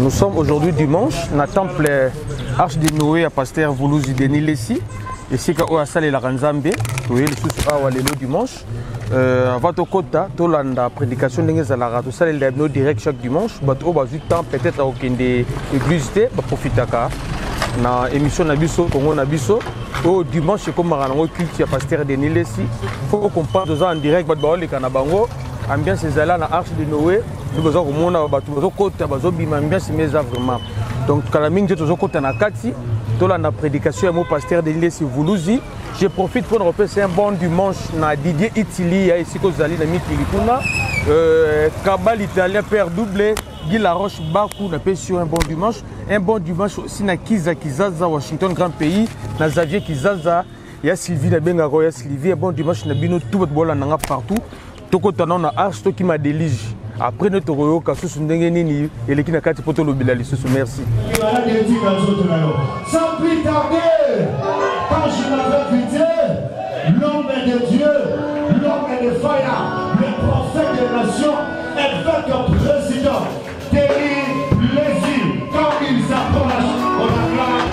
Nous sommes aujourd'hui dimanche, dans le temple Arche de Noé à Pasteur Voulouzi Denis Lessi. Ici, à Salé la Ranzambe, oui, le dimanche. Avant de kota, tout la prédication de l'Église, tout ça, les hebdo direct chaque dimanche. Bateau, temps peut-être aucune des églises, profiter na émission Nabiso, Congo Nabiso. Au dimanche, c'est comme un culte à Pasteur Denis Lessi. Il faut qu'on parle de ça en direct, les Kanabango. Ambiance c'est là na Arche de Noé. Nous avons vraiment ambiance mais vraiment. Donc quand la minute toujours côté na kati, tout la prédication mot pasteur de Lessi Voulouzi. Je profite pour nous repasser un bon dimanche na Didier Itili ici que Zali na Mitilikuna. Kabal italien père doublé, Guy Laroche Bakou na sur un bon dimanche aussi na Kizaza Washington grand pays, na Xavier Kizaza, il y a Sylvie na Benga Roya Sylvie, un bon dimanche na bino tout votre bola nanga partout. Toko tana Arche qui m'a délige. Après notre royo sous ndengeni et l'équipe na kati poto lobila lisusu merci. Sans plus tarder, quand je m'avais quitté, l'homme de Dieu, l'homme de fire, le prophète des nations, évêque président, Denis Lessi, quand il s'approche, on acclame.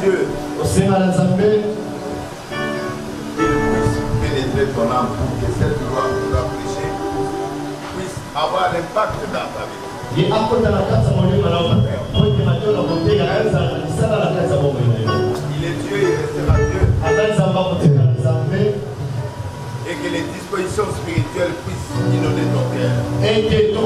Dieu, au Seigneur de l'Assemblée, qu'il puisse pénétrer ton âme pour que cette loi que tu as prêchée puisse avoir l'impact dans ta vie. Il est Dieu, il restera Dieu. Et que les dispositions spirituelles puissent inonder ton cœur. Et que ton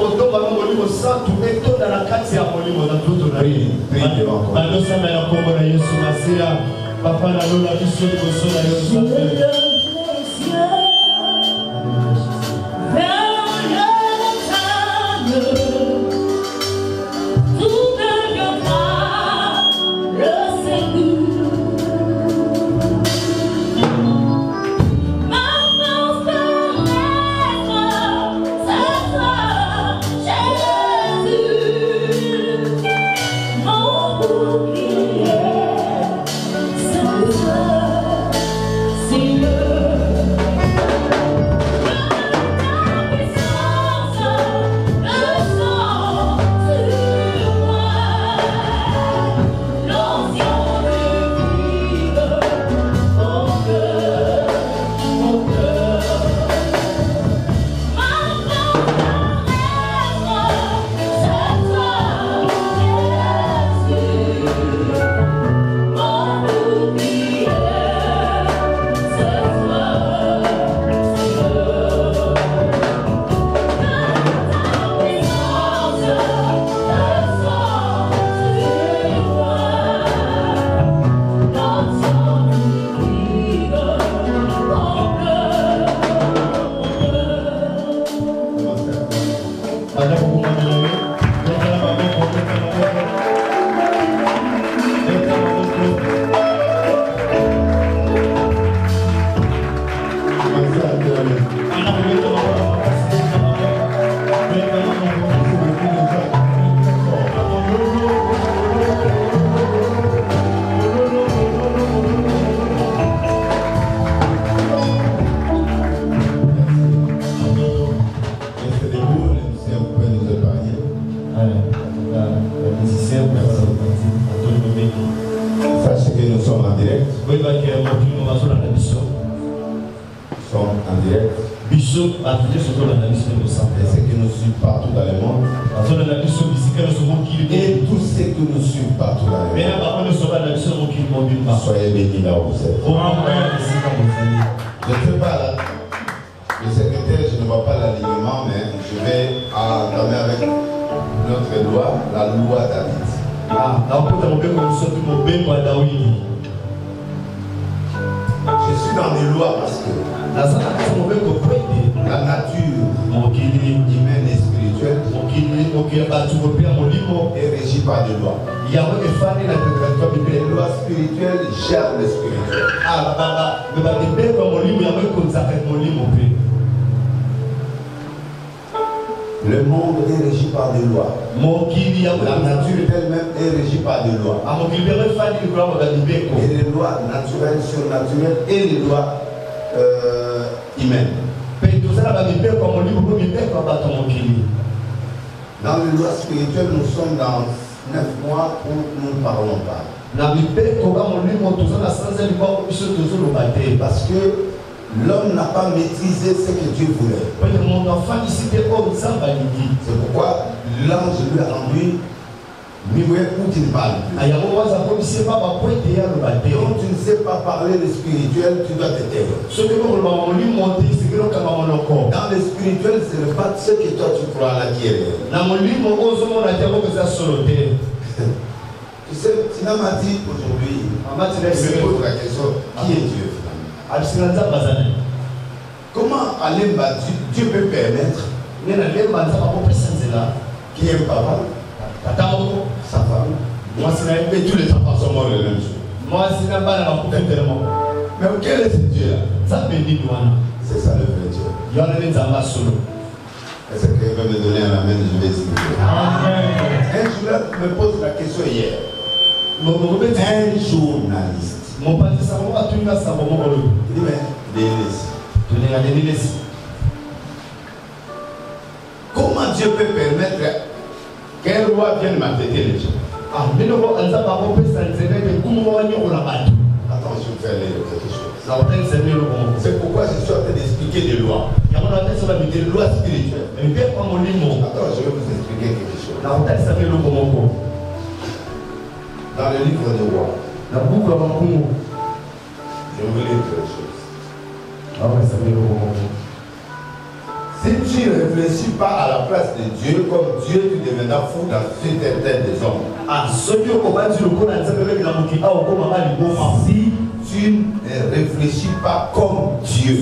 Soyez bénis là où vous êtes. Je ne sais pas là. Le secrétaire, je ne vois pas l'alignement, mais je vais entamer avec notre loi, la loi David. Je suis dans les lois parce que la nature humaine et spirituelle est régie par des lois. Les lois spirituelles gèrent le spirituel. Le monde est régi par des lois. La nature elle-même est régie par des lois. Et les lois naturelles, surnaturelles et les lois humaines. Dans les lois spirituelles, nous sommes dans 9 mois où nous ne parlons pas. Parce que l'homme n'a pas maîtrisé ce que Dieu voulait. C'est pourquoi l'ange lui a rendu Mimoué où tu ne parles plus. Donc tu ne sais pas parler le spirituel, tu dois te taire. Dans le spirituel, ce n'est pas ce que toi tu crois là qui est réel. Tu sais, Tina m'a dit aujourd'hui, je me pose la question, qui est Dieu finalement? Comment Dieu peut permettre qui est papa, sa femme, et tous les enfants sont morts le même jour? Mais quel est ce Dieu-là? C'est ça le vrai Dieu. Est-ce que quelqu'un va me donner un amen? Je vais expliquer. Un jour, me pose la question hier. Un journaliste. Il dit, mais comment Dieu peut permettre qu'un roi vienne maltraiter les gens? Attends, je vais faire quelque chose. C'est pourquoi je suis en train d'expliquer des lois. Des lois spirituelles. Attends, je vais vous expliquer quelque chose. Dans le livre de Rois, je vous lire quelque chose. Si tu ne réfléchis pas à la place de Dieu, comme Dieu, tu deviendras fou dans cette tête des hommes. Si tu ne réfléchis pas comme Dieu,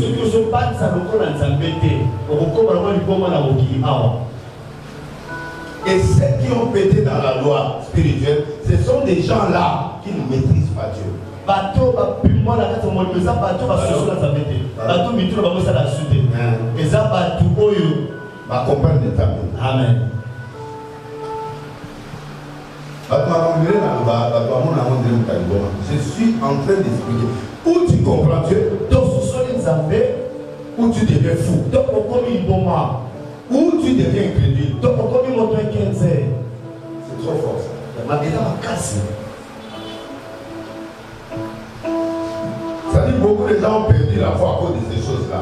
et ceux qui ont pété dans la loi spirituelle, ce sont des gens-là qui ne maîtrisent pas Dieu. Amen. Je suis en train d'expliquer. Où tu comprends Dieu, où tu deviens fou, où tu deviens incrédule. C'est trop fort ça. Ça dit beaucoup de gens ont perdu la foi à cause de ces choses-là.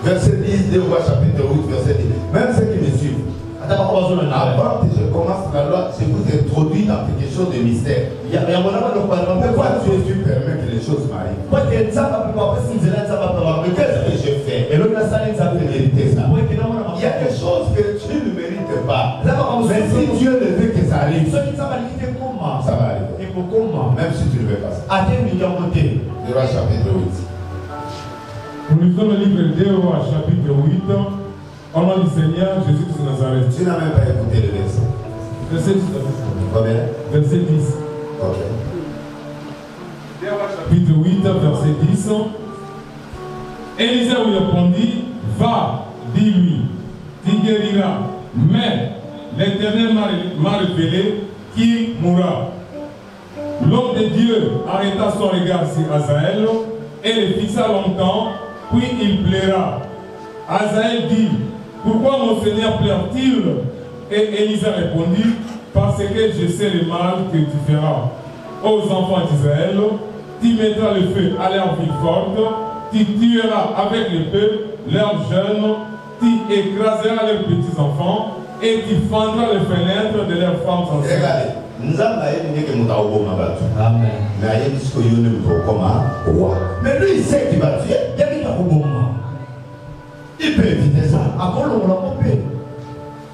Verset 10 de Rois chapitre 8, verset 10. Même ceux qui me suivent. Avant que je commence la loi, je vous introduis dans quelque chose de mystère. Pourquoi Dieu permet que les choses m'arrivent? Mais qu'est-ce que je fais? Il y a des choses que tu ne mérites pas. Mais si Dieu ne veut que ça arrive, ça va arriver. Même si tu ne veux pas ça. De Rois chapitre 8. Nous lisons le livre de Rois chapitre 8. Au nom du Seigneur Jésus de Nazareth. Tu n'as même pas écouté le verset. Verset 10. Combien? Verset 10. Ok. Chapitre 8, verset 10. Élisée lui répondit, va, dis-lui, tu guériras. Mais l'Éternel m'a révélé qu'il mourra. L'homme de Dieu arrêta son regard sur Azaël et le fixa longtemps, puis il plaira. Azaël dit, pourquoi mon Seigneur pleure-t-il? Et Élisée répondit, parce que je sais le mal que tu feras aux enfants d'Israël. Tu mettras le feu à leur ville forte, tu tueras avec l'épée leurs jeunes, tu écraseras leurs petits enfants et tu fendras les fenêtres de leurs femmes enceintes. Regardez, nous avons dit que nous avons Amen. mais il dit que nous avons comme roi. Mais lui, il sait qu'il va tuer. Il peut éviter ça.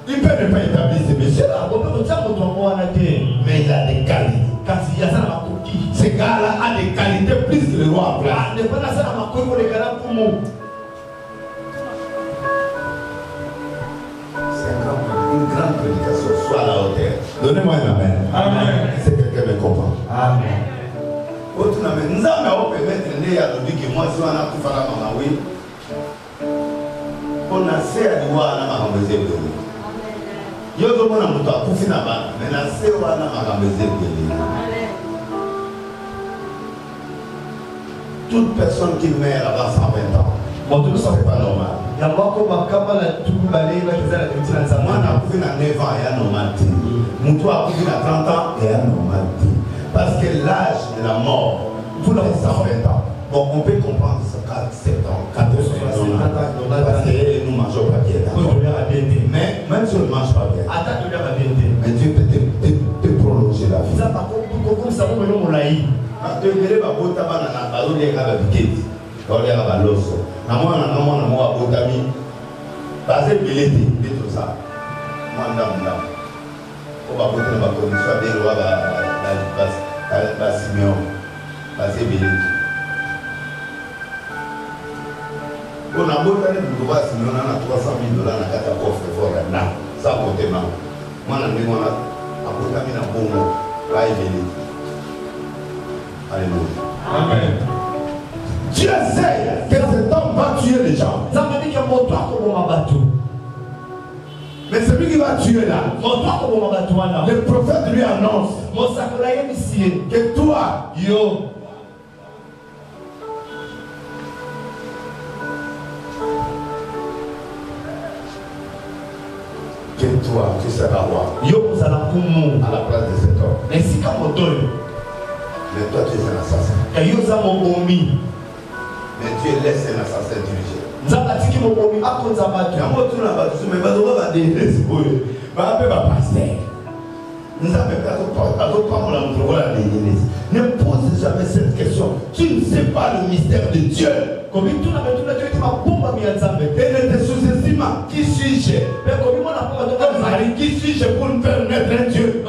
Il peut ne pas établir ces messieurs-là. Mais il a des qualités. Ces gars-là ont des qualités plus que le roi en place. C'est une grande prédication. Sois à la hauteur. Donnez-moi un amen. Amen. C'est quelqu'un me comprend. Amen. Nous avons permettre de dire que moi, si on a tout fait la maman, oui. On a fait à voir la maman. Yo to mona muto akufi na ba mais na se wana makambeze kweli. Toute personne qui meurt avant 120 ans, bon tout ça c'est pas normal. Ya bako makamba na tukubale ba kizala kimtina za mwana akufi na 9 ans ya normal. Muto akufi na 30 ans ya normal. Parce que l'âge de la mort pour les 120 ans. Bon, on peut comprendre ça 7 ans, 14 ans, parce que nous mangeons pas bien. Mais même si on ne mange pas bien, mais Dieu peut te prolonger la vie. On a beau faire des boulevards, si on a 300 000 $ dans la coffre fort, là, ça compte mal. Moi, on a mis un bon mot, là, il est. Alléluia. Amen. Dieu sait que cet homme va tuer les gens. Mais celui qui va tuer là, le prophète lui annonce que toi, yo, que toi, tu seras roi à la place de cet homme. Mais toi, tu es un assassin. Mais Dieu laisse un assassin diriger. Ne pose jamais cette question. Tu ne sais pas le mystère de Dieu. Et ne te sous-estime. Qui suis-je? Qui suis-je pour me permettre un Dieu?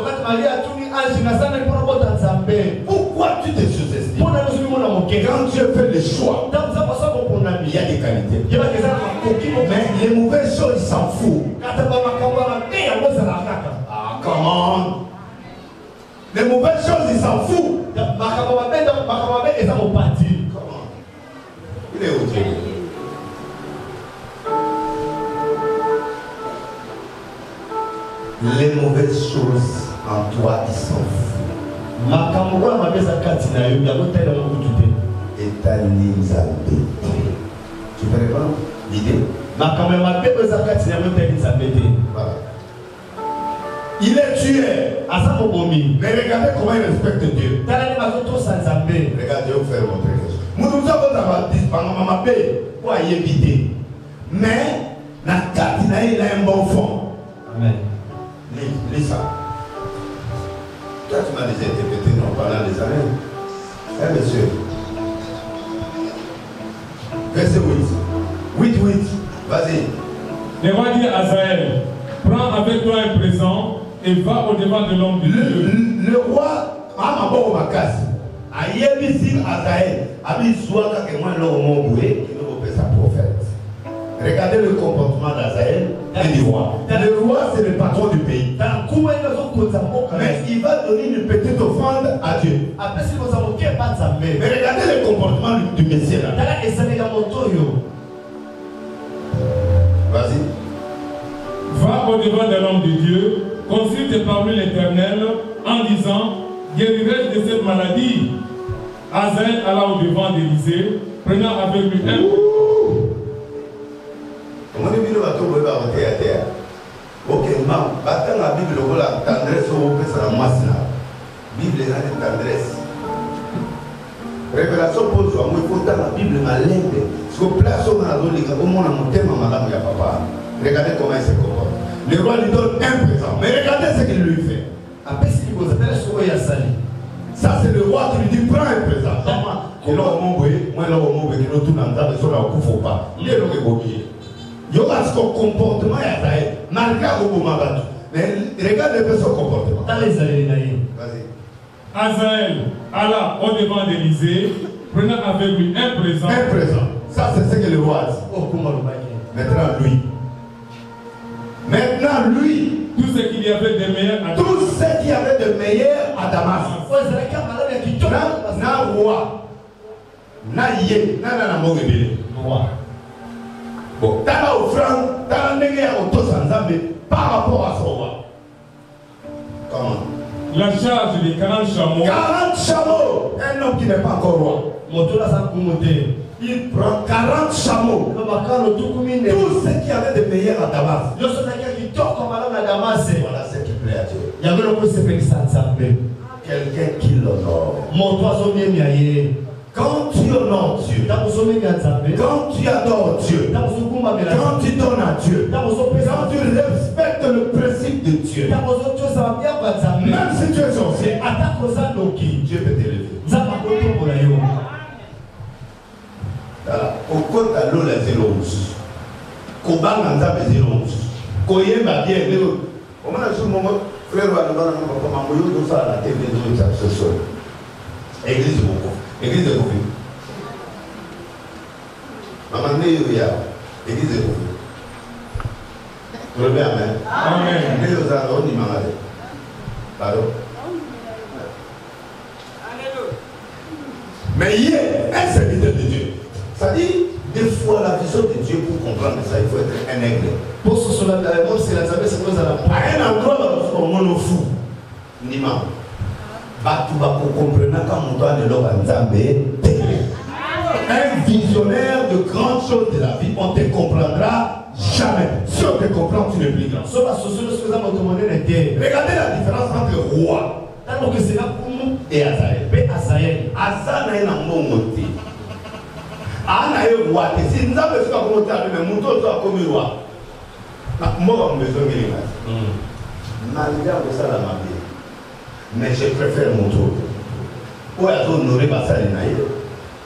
Pourquoi tu te sous-estimes? Quand Dieu fait le choix, il y a des qualités. Mais les mauvaises choses, il s'en fout. Ah, comment? Les mauvaises choses, il s'en fout. Comment? Il est où Dieu? Les mauvaises choses en toi, il s'en fout. Et ta nizabé. Tu peux répondre l'idée? Voilà. Il est tué. Mais regardez comment il respecte Dieu. Regardez, je vais vous faire montrer quelque chose. Nous avons dit pour y éviter. Mais la carte, il a un bon fond. Amen. Lis ça. Toi, tu m'as déjà interprété pendant des années. Eh, monsieur. Verset 8. 8. Vas-y. Le roi dit à Azaël, prends avec toi un présent et va au-devant de l'homme de Dieu. Le roi, Amabo Makas, a yébisi Azaël, a mis Souaka que moi l'homme boué, qui nous fait sa prophète. Regardez le comportement d'Azaël et du roi. Le roi, c'est le patron du pays. Mais il va donner une petite offrande à Dieu. Mais regardez le comportement du Messie là. Vas-y. Va au-devant de l'homme de Dieu, consulte parmi l'Éternel en disant, guérirai-je de cette maladie? Azaël alla au-devant d'Élysée, prenant avec lui un... Comment les Bible va tout à terre? Ok, ma, battant la Bible, la tendresse au peu, c'est la moisse là. Bible est une tendresse. Révélation pose sur moi, il faut dans la Bible, ma langue. Ce que place au monde, au monde, mon thème, madame, il y a papa. Regardez comment il se comporte. Le roi lui donne un présent, mais regardez ce qu'il lui fait. Ça, c'est le roi qui lui dit prends un présent. Et là, on m'a dit, moi, là, on m'a dit, nous, tout le monde, mais ça, on ne faut pas. Il est là que vous voyez. Il y a ce comportement, malgré mais regardez son comportement. Vas-y. Azaël alla au-devant d'Élysée, prenant avec lui un présent. Un présent. Ça, c'est ce que le roi dit. Maintenant, lui. Tout ce qu'il y avait de meilleur à Damas. Tout ce qu'il y avait de meilleur à Damas. Na roi. Na yé. Na mongébélé. Bon. Dans l'offrande, dans l'année par rapport à son roi. Comment? La charge de 40 chameaux. 40 chameaux. Un homme qui n'est pas encore roi. Il prend 40 chameaux. Tout ce qu'il y avait de meilleur à Damas. Voilà ce qui plaît à Dieu. Quelqu'un qui l'honore. Quand tu honores Dieu, quand tu adores Dieu, quand tu donnes à Dieu, quand tu respectes le principe de Dieu, même si tu es sorcier, Dieu peut t'élever. Voilà. Au compte à l'eau, les zéros. Koban Nanda, les zéros. Koyemba bien, on m'a dit, mon frère, on va nous faire la télé, ce soir. Église de Boko. Église de Boko. Maman, église de Boko. Vous le bien, amen. Amen. Pardon. Mais il est un serviteur de Dieu. Ça dit, des fois, la vision de Dieu pour comprendre ça, il faut être un aigle. Pour ce cela, c'est la saveur, c'est quoi ça? À un endroit, on est fou. Nima. Tu vas comprendre quand on doit le leur un visionnaire de grandes choses de la vie, on ne te comprendra jamais. Si on te comprend, tu n'es plus grand. Regardez la différence entre roi et Azaël. Azaël est un bon motif. Azaël est roi. Si nous avons fait un motif, mais nous sommes comme roi. Moi, je me suis dit, malgré ça, la mabie. Mais je préfère mon tour. Ou à honorer Bassalinaï,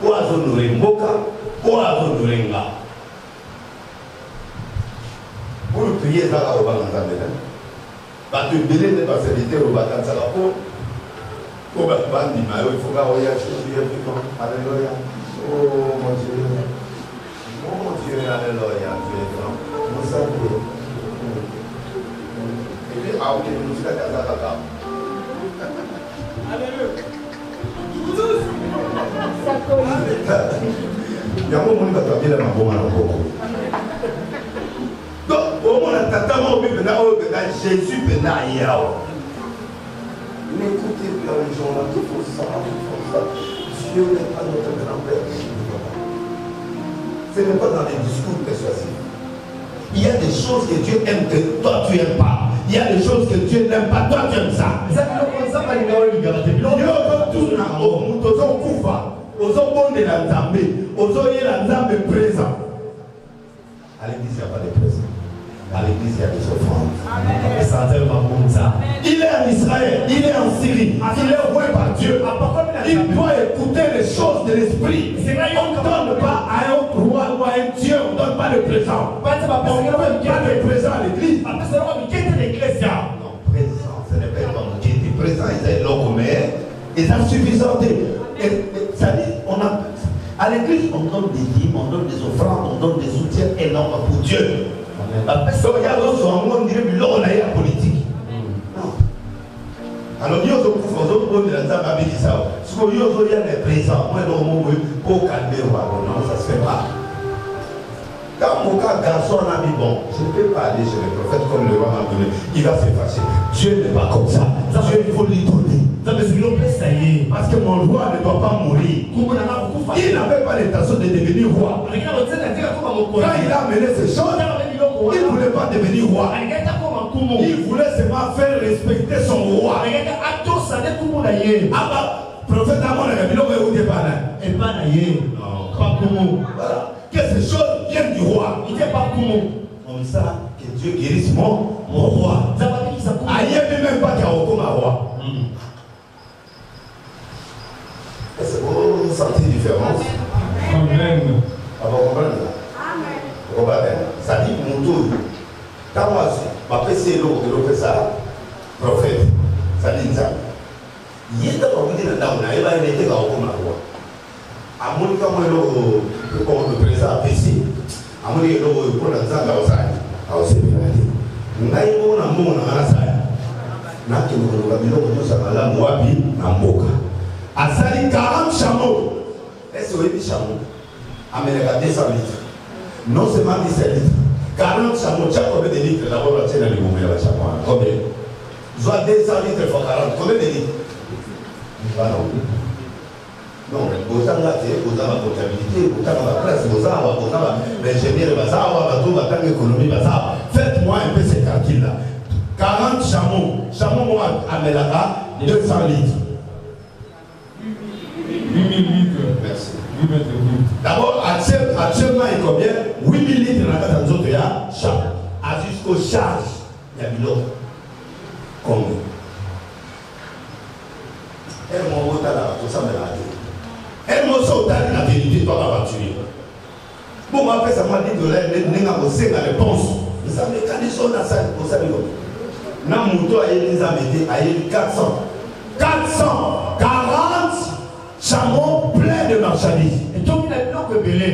ou à honorer Moka, ou à honorer Nga. Pour le prier, ça va au Balanzamena. Parce que le délai de passabilité au Balanzamena, pour Bandi, il faut qu'Aoya, alléluia. Oh mon Dieu. Mon Dieu, alléluia. Tu es grand. Mon salut. Et puis, ah oui, nous sommes à Kazakaka. Il y a un moment où tu as bien la bonne. Donc, au moment où tu as Jésus peut naître. Mais écoutez, les gens là, il faut ça. Dieu n'est pas notre grand-père. Ce n'est pas dans les discours persuasifs. Il y a des choses que Dieu aime que toi tu n'aimes pas. Il y a des choses que Dieu n'aime pas, toi tu aimes ça. À l'église, il n'y a pas de présent. À l'église, il y a des offrandes. Il est en Israël, il est en Syrie, il est oué par Dieu. Il doit écouter les choses de l'esprit. On ne donne pas à un autre roi ou à un Dieu, on ne donne pas de présent. On ne donne pas de présent à l'église. Non, présent, ce n'est pas comme qui était présent, ils ont l'homme, ils ont suffisant. Ça dit, à l'église, on donne des dîmes, on donne des offrandes, on donne des soutiens énormes pour Dieu. Après, il y a d'autres gens, on dirait que l'on a la politique. Non. Alors, il y a d'autres gens qui ont dit ça. Si il y a des présents, moi, pour calmer, non, ça ne se fait pas. Quand mon cas garçon a dit bon, je ne peux pas aller chez le prophète comme le roi m'a donné, il va s'effacer. Dieu n'est pas comme ça. Dieu, il faut lui donner. Parce que mon roi ne doit pas mourir. Il n'avait pas l'intention de devenir roi. Quand il a amené ces choses, il ne voulait pas devenir roi. Il voulait seulement faire respecter son roi. Ah bah, prophète Amon a dit non, mais où t'es pas là? Et pas là. Voilà. Que ces choses viennent du roi. Il n'est pas comme ça que Dieu guérisse mon roi. Aïe, même pas qu'il y a aucun roi. Après, c'est l'eau, ça, prophète, ça dit ça. Il y a des gens qui disent que il va être comme la roi. À mon cas, le président a fait à mon cas, pour l'exemple, Asali 40 chameaux. Est-ce que vous avez dit chameaux? Amenez 200 litres. Non seulement 17 litres. 40 chameaux. Chaque combien de litres? D'abord, on tient les mouvements de chameau. Combien? Soit 200 litres fois 40. Combien de litres? Non, vous avez la comptabilité, vous avez la presse, vous avez l'ingénieur, vous avez l'économie. Faites-moi un peu ces calculs-là. 40 chameaux. Chameau, moi, Amelaka, 200 litres. 8000 litres. Merci. D'abord, actuellement, il y a combien? 8000 litres dans la carte de il y a charge. Jusqu'aux charges, il y a bilan. Combien? Elle m'a voté là, tout ça me l'a dit. Elle m'a sauté la vérité, toi, l'aventurier. Bon, après, ça m'a dit de l'air, la réponse. Vous avez mécanisme dans ça, pour ça, n'a moto a été à 400. 40 chameaux pleins de marchandises. Et tout le monde a belé.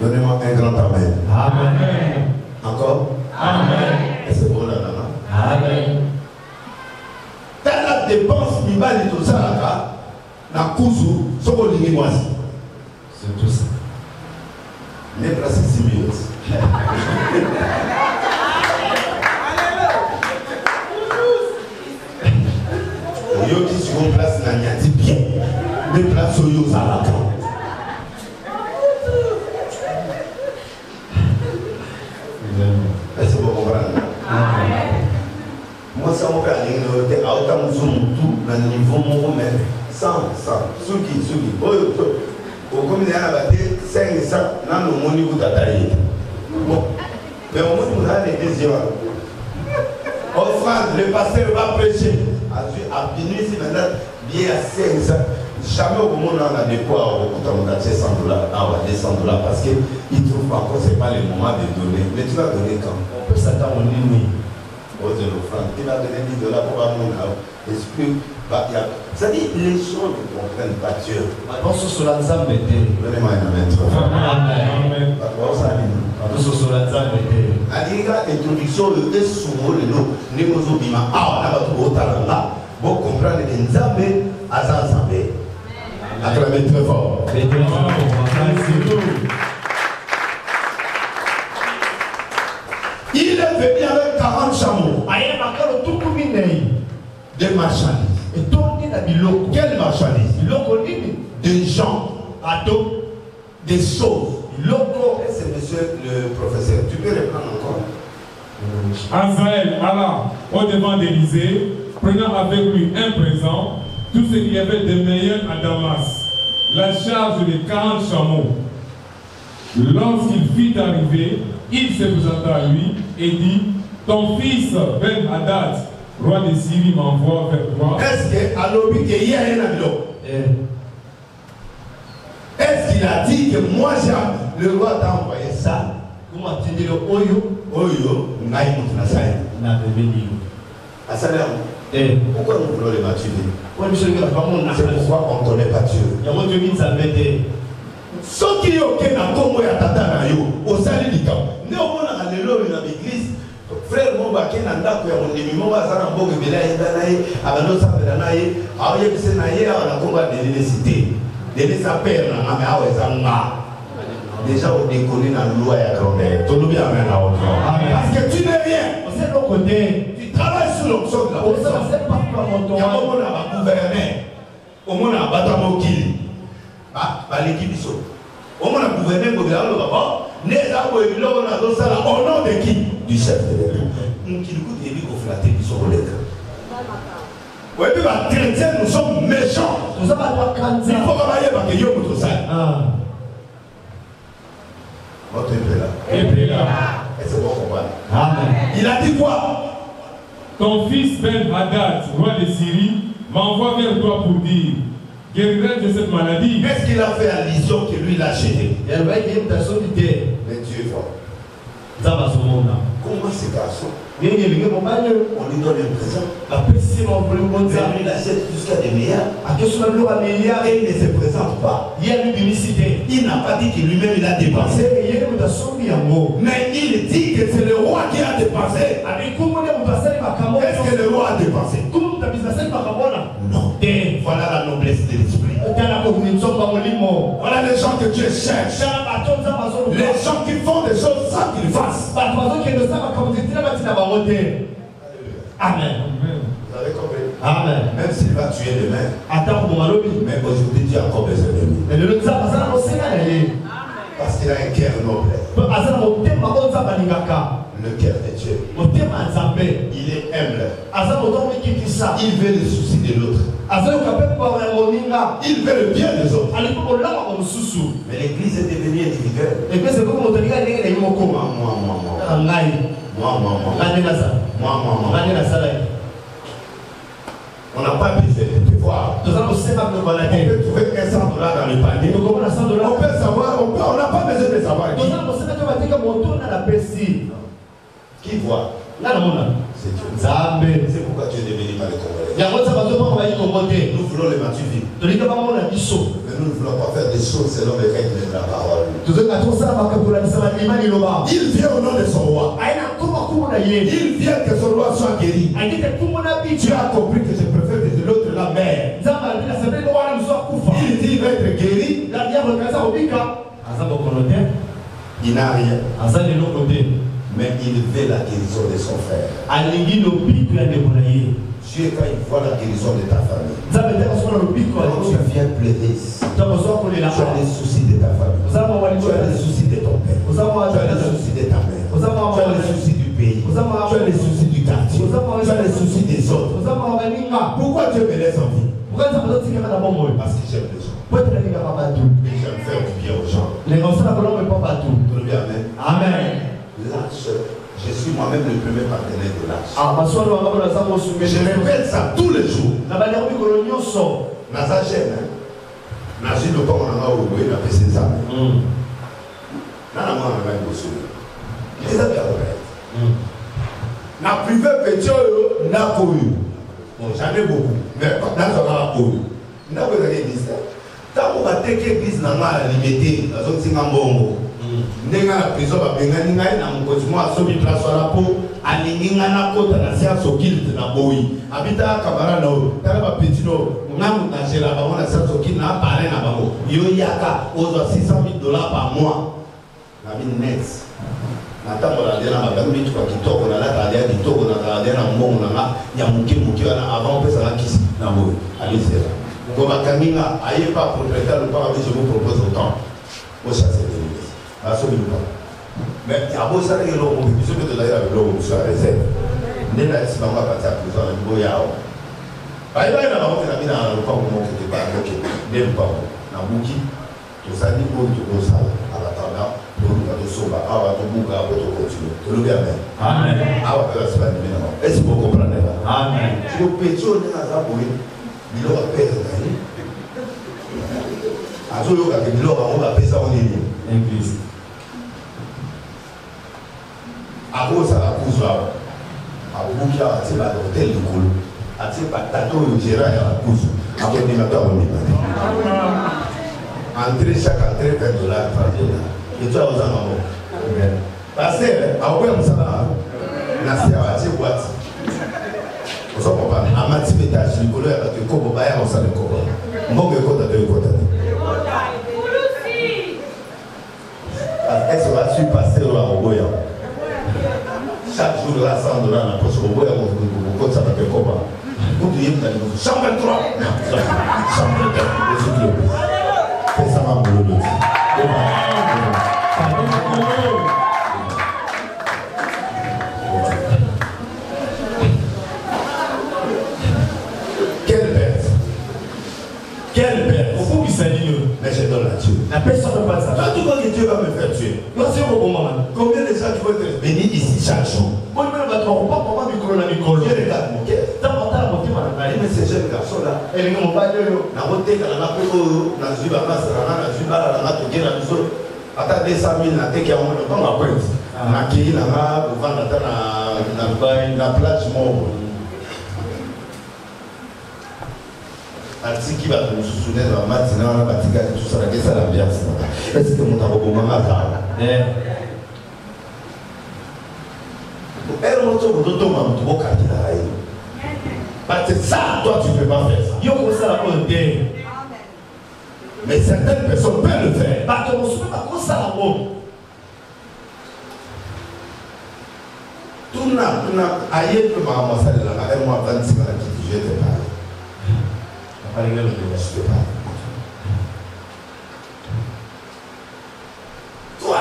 Donnez-moi un grand amen. Amen. Encore? Amen. Et c'est bon là, non? Amen. Dans la dépense, il va aller tout ça là, dans le cousu, ce qu'on dit moi. C'est tout ça. Mais presque 6 minutes. Yo qui sont en place là, il y a dit bien. Les places sont yo à la fin. Est-ce que vous comprenez? Moi, ça m'a fait aller à autant de tout dans le niveau mon même. 100. Suki. Au comité à la 500, dans le monde où tu as taillé. Bon. Mais au monde où tu as les deuxièmes. Offrande, le pasteur va prêcher. À venir ici maintenant, bien à 500. Jamais au monde on a des poids, on a 100 $, on va $200 parce qu'ils ne trouvent pas encore, ce n'est pas le moment de donner. Mais tu vas donner quand? On peut s'attendre au nuit. Aux offrandes. Tu vas donner $10 pour avoir mon esprit. C'est-à-dire, les gens ne comprennent pas Dieu. Donnez-moi un amen. Amen. Adiga introduction de souvent le nom Nemozo Bima. Ah, on a pas tout là. Pour comprendre les Nzambe, Azazambe. Acclamez très fort. Il est venu avec 40 chameaux. Des marchandises. Et tout quelle marchandise? Des gens, des choses. C'est monsieur le professeur. Tu peux reprendre encore? Azaël alla au-devant d'Élysée, prenant avec lui un présent, tout ce qu'il y avait de meilleur à Damas, la charge de 40 chameaux. Lorsqu'il fit arriver, il se présenta à lui et dit: ton fils Ben-Hadad, roi de Syrie, m'envoie vers toi. Est-ce qu'il a dit que moi, le roi t'a envoyé ça? Comment tu dis le Oyo, pourquoi nous voulons les bâtiments? C'est pourquoi on ne connaît pas Dieu. Ce qui est ok, Congo et Tata Nayo, au salut du camp. Nous avons l'église. Frère, mon baquet n'a pas pu avoir des mimos à Zarambo, et Belaï, à la noce à Belanaï, à Yabsenaï, à la combat de l'université. Des appels à Mahaouezanga. Déjà, on déconne dans le loi et à grand-mère. Tout le bien amène à autre. Parce que tu n'es rien. C'est l'autre côté. Tu travailles sur l'option de la personne. Il y a un moment à gouverner. Au moment à Batamokili. L'équipe du saut. Au moment à gouverner, au nom de qui? Du chef de l'État. Qui nous coûte des vies au flatté du saut de l'État. Oui, puis les chrétiens, nous sommes méchants. Il faut travailler parce que nous sommes ça. Votre épée là. Et c'est bon combat. Amen. Il a dit quoi? Ton fils Ben-Hadad, roi de Syrie, m'envoie vers toi pour dire: guérirai de cette maladie. Qu'est-ce qu'il a fait allusion que lui l'a acheté? Mais Dieu est fort. Comment ces garçons, on lui donne un présent. Mais il achète jusqu'à des meilleurs. Et il ne se présente pas. Il n'a pas dit que lui-même il a dépensé. Mais il dit que c'est le roi qui a dépensé. Est-ce que le roi a dépensé? Non. Et voilà la noblesse de l'esprit. Voilà les gens que Dieu cherche. Les gens qui font des choses sans qu'ils fassent. Amen. Vous avez compris? Amen. Même s'il va tuer demain. Mais aujourd'hui, Dieu a encore besoin de lui. Parce qu'il a un cœur noble. Le cœur de Dieu. Il est humble. Il veut le souci de l'autre. Il veut le bien des autres. Mais l'église est devenue individuelle. On n'a pas besoin de te voir. On peut trouver $100 dans le panier. On peut savoir, on n'a pas besoin de savoir qui voit. C'est Dieu. C'est pourquoi tu es devenu mal Congolais. Nous voulons le battu vivre. Mais nous ne voulons pas faire des choses selon les règles de la parole. Il vient au nom de son roi. Il vient que son roi soit guéri. Tu as compris que je préfère que l'autre la mère. Il dit qu'il va être guéri. Il n'a rien. Mais il veut la guérison de son frère. Dieu, quand il voit la guérison de ta famille, quand tu viens plaider, tu as les soucis de ta famille, tu as les soucis de ton père, tu as les soucis de ta mère, tu as les soucis du pays, tu as les soucis du quartier, tu as les soucis des autres. Pourquoi Dieu me laisse en vie? Parce que j'aime les gens. Et j'aime faire du bien aux gens. Amen. L'âge, je suis moi-même le premier partenaire de l'âge. Je répète ça tous les jours. Naza gêne. Nazi le pas on a oublié la PC ça. Nana moi on a bossé. Les amis na privé petit na connu. Bon, j'en ai beaucoup. Mais dans ça on a connu. Na pas l'église. Tant on va teke église na ma limité, la zone Singambongo. Nenga na prison ba bengani ngai na mkozi mwa sobi place wala po alinginga na kota na sia sokil na boyi abita kabara na o tala ba petino ngamu na jela ba mona sia sokil na pare na bango yo yaka ozo $600,000 par mois na bin net na tango la dena ba gambi kwa kitoko na la tadia kitoko na tadia na mbongo na ya muke wana avant pesa na kisi na boyi alisera ko ba kaminga aye pas propriétaire le pas je vous propose autant au chasser. Mais il y a beaucoup de gens qui ont dit que la réserve. Les gens qui ont parti à prison, ils ont dit que la réserve est là. Ils Avant ça, la pousse là. Avant qu'il y ait un hôtel de couleur, il y a un tato de gérant à la pousse. Après, il y a un tato de entrer chaque entrée $20 par jour. Et tu as besoin de parce que, après, on s'en va. La serre à la boîte. On s'en va pas. À ma petite étage, le couleur avec le cobo, on s'en est cobo. On va le côté. Est-ce que va passer au Roboya? Chaque jour, là, $100 dans la poche, Roboya, on ça va faire comment? Vous devez me dire 123. 123. C'est ça, ma boulot. Quelle bête! Quelle bête! Mais je donne la Dieu. La personne ne peut pas ça. Tout cas que Dieu va me faire tuer. Combien de gens qui vont être bénis ici chaque jour? Dieu regarde mon cœur. Mais ces jeunes garçons-là, attends 200 000, Nakei là-bas, pour vendre la plage mort. Artiki va nous soutenir dans la matinée, on a bâti tout ça, la ça l'ambiance. Est-ce que mon tabou maman a elle montre au dos maman tu vas carter la haine. Parce que ça, toi tu ne peux pas faire ça. Yo comme ça la bonne idée. Mais certaines personnes peuvent le faire. Bah tu ne peux pas comme ça la bonne. Tout n'a ailleurs que maman ça de la elle m'a 26 ans qui dit je te parle. Je te parle. Toi,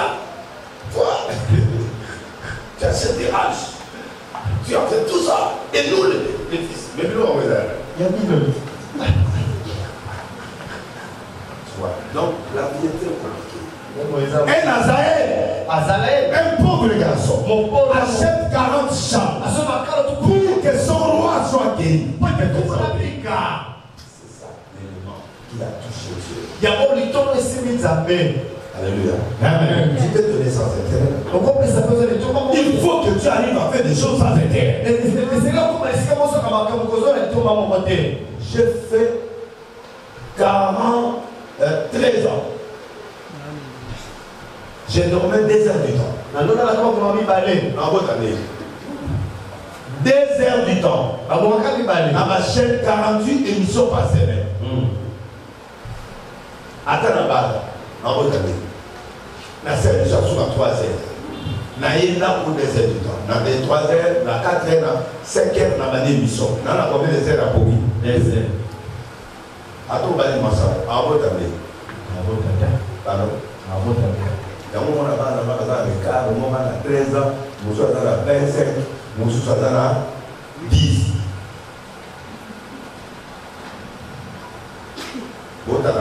tu as cette rage. Tu as fait tout ça. Et nous, les fils, mais nous, on va dire. Il y a mis le. Donc, la vie est très compliquée. Un Nazaïen, un pauvre garçon, achète 40 chambres pour que son roi soit guéri. C'est ça l'élément qui a touché Dieu. Il y a un liton et c'est Alléluia. Amen. Tu peux donner sans intérêt. Il faut que tu arrives à faire des choses sans intérêt. J'ai fait 13 ans. J'ai dormi 2 heures du temps. En votre année. 2 heures du temps. À ma chaîne, 48 émissions par semaine. Attends là-bas. En votre année. La scène déjà sur la 3 heures. Naïe là pour 2 heures du temps. Dans les 3 heures, dans 4 heures, dans 5 heures, dans ma émission. Dans la combien de heures à Pomi? 2 heures. À tout bas, il m'a ça. En votre année. Pardon? En votre année. Il y a un moment là-bas, avec 4, un moment à 13 ans, nous sommes à 25, nous sommes à 10. Votre année.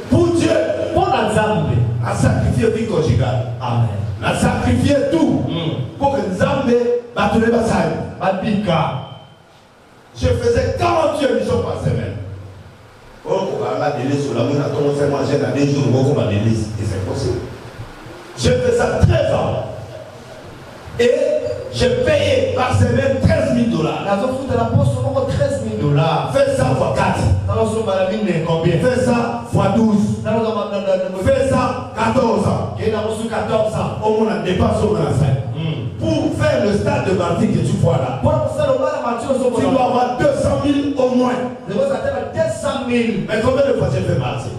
Pour Dieu, pour la Zambé, a sacrifié vie conjugale. Amen. A sacrifié tout pour que Zambé batte les batailles. Babika. Je faisais 48 émissions par semaine. Oh, on va délai sur la moune, à ton fait manger dans des jours, on va délai, et c'est possible. Je fais ça 13 ans. Et j'ai payé par semaine 13 000 $. La zone de la poste, on 13 000 $. Fais ça fois 4. Combien? Fais ça fois 12. Fais ça 14 ans. 14 ans. Au moins, on dépasse au Marseille. Pour faire le stade de Martinique que tu vois là, tu dois avoir 200 000 au moins. 200 000. Mais combien de fois j'ai fait Martinique?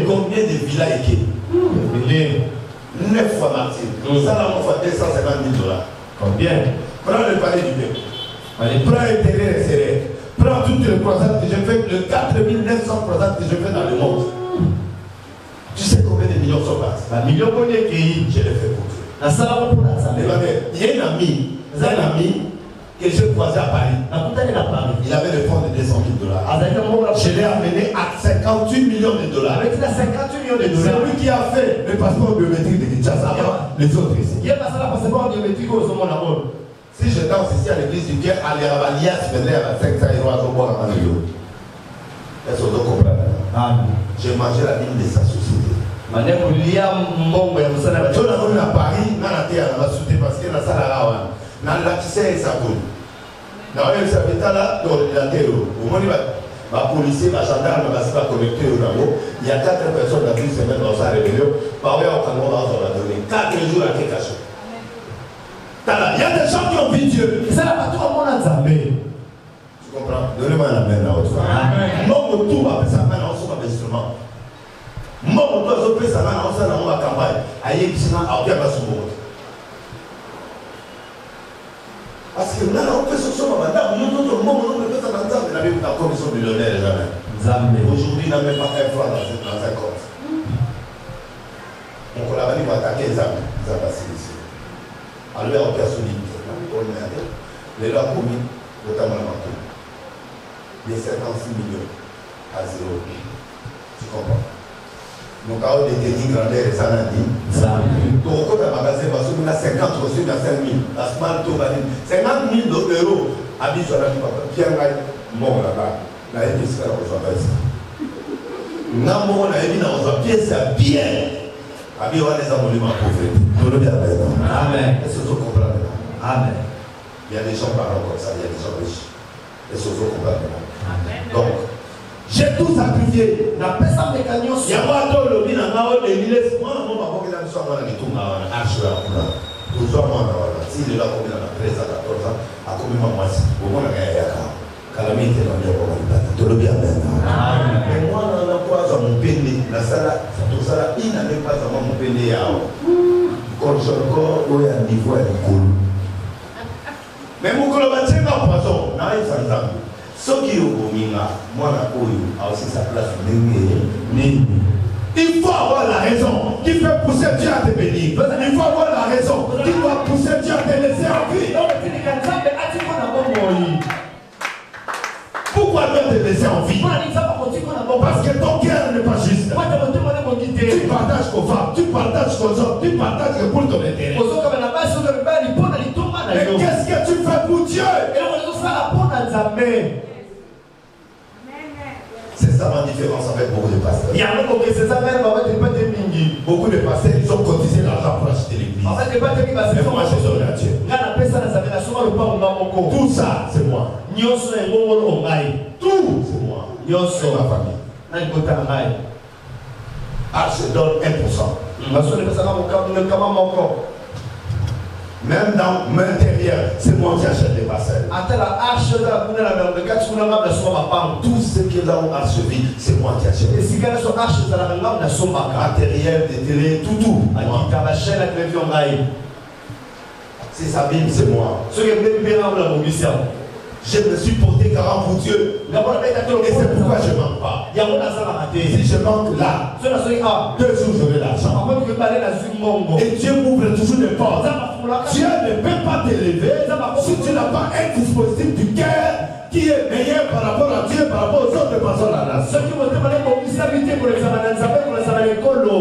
Combien de villas équipées? 9 fois Martinique. Ça là, on fait 250 000 $. Combien? Prends le palais du peuple. Prends les terrains serrés. Prends toutes les croisades que j'ai fait, le 4900 croisades que j'ai fait dans le monde. Tu sais combien de millions sont passés? Millions de pays. Je l'ai fait pour Dieu. La salle pour la salle. Il y a un ami que j'ai croisé à Paris. Il avait le fonds de 200 000 $. Je l'ai amené à 58 millions de $. Avec la 58 millions de $. C'est lui qui a fait le passeport biométrique de Kinshasa. Les autres ici. Il y a pas ça, le passeport biométrique au sommet là-bas. Si je danse ici à l'église du Pierre, à l'Irabalias, je venais à 500 € à Zobo à Manoyo. Est-ce que vous comprenez? J'ai mangé la ligne de sa société. Tu as venu à Paris, on a été à la société parce que la salle à la dans la tissée et sa boule. Dans le service là, dans la terre, au moins, les policiers, les gendarmes, ne sont pas connectés au labo. Il y a 4 personnes dans une semaine dans sa rébellion. Par exemple, on va donner 4 jours à Kekasho. Il y a des gens qui ont vu Dieu. C'est la patrouille à mon Nzambé. Tu comprends? Donnez-moi la main là-haut. Mon tout va faire sa main dans son instrument. Mon tout va faire sa main dans son campagne. Aïe, qui s'en a bien passé au monde. Parce que là, on peut se faire madame, nous, tout le monde, on peut faire ça dans la Bible, la commission millionnaire, jamais. Aujourd'hui, il n'a même pas un franc dans un compte. Donc, on a dit qu'on va attaquer les âmes. Ça va passer ici. Alors, on a solide. Les lois commis, notamment la manque. Les 56 millions à 0. Tu comprends? Donc, on a des grandeurs et ça n'a dit. Donc, quand on a magasin, parce qu'on a 50 reçus, on a 5 000. La smart to valide. 50 000 €. À 10 ans, Pierre Maï, mort là-bas. Là, il y a des on va faire ça. Namo na ebi na oza pièce à bien. Abi on les a volé ma pauvreté. Tout le bien maintenant. Amen. Est-ce que vous comprenez? Amen. Il y a des gens parlant comme ça, il y a des gens riches. Est-ce que vous comprenez? Amen. Donc, j'ai tout sacrifié. La personne de cagnon. Il y a pas de lobby dans la l'église. Moi, on va pas que la mission dans les tout na arche là. Toujours moi na. Si il est là comme il a 13 à 14 ans, à combien moi si. Au moins la gaya ya. Calamité dans le bon tout le bien maintenant. Amen. Mais moi on n'a pas à mon péné. La salle, tout ça, il n'a même pas à mon péné à. Quand je encore où il y a un niveau à l'école. Mais mon collègue c'est pas poisson. Non, il s'en sort. Ce qui est au Minga, moi la couille a aussi sa place. Il faut avoir la raison qui fait pousser Dieu à te bénir. Il faut avoir la raison qui doit pousser Dieu à te laisser en vie. Pourquoi Dieu te laisser en vie? Parce que ton cœur n'est pas juste. Tu partages ton femme, tu partages ton homme, tu partages pour ton intérêt. Mais qu'est-ce que tu fais pour Dieu? C'est ça ma différence avec beaucoup de pasteurs. Beaucoup de pasteurs, ils ont cotisé l'argent pour acheter l'église. Mais moi, je donne à Dieu. Tout ça, c'est moi. Tout, c'est moi. C'est ma famille. Ah, je donne 1%. Même dans l'intérieur, c'est moi qui achète les parcelles. Tout ce que là on a suivi, c'est moi qui achète. Matériel, des télé, tout. C'est sa Bible, c'est moi. Je me suis porté garant pour Dieu. Et c'est pourquoi je ne manque pas. Si je manque là, 2 jours j'aurai l'argent. Et Dieu m'ouvre toujours les portes. Dieu ne peut pas t'élever si tu n'as pas un dispositif du cœur qui est meilleur par rapport à Dieu, par rapport aux autres personnes à la nation.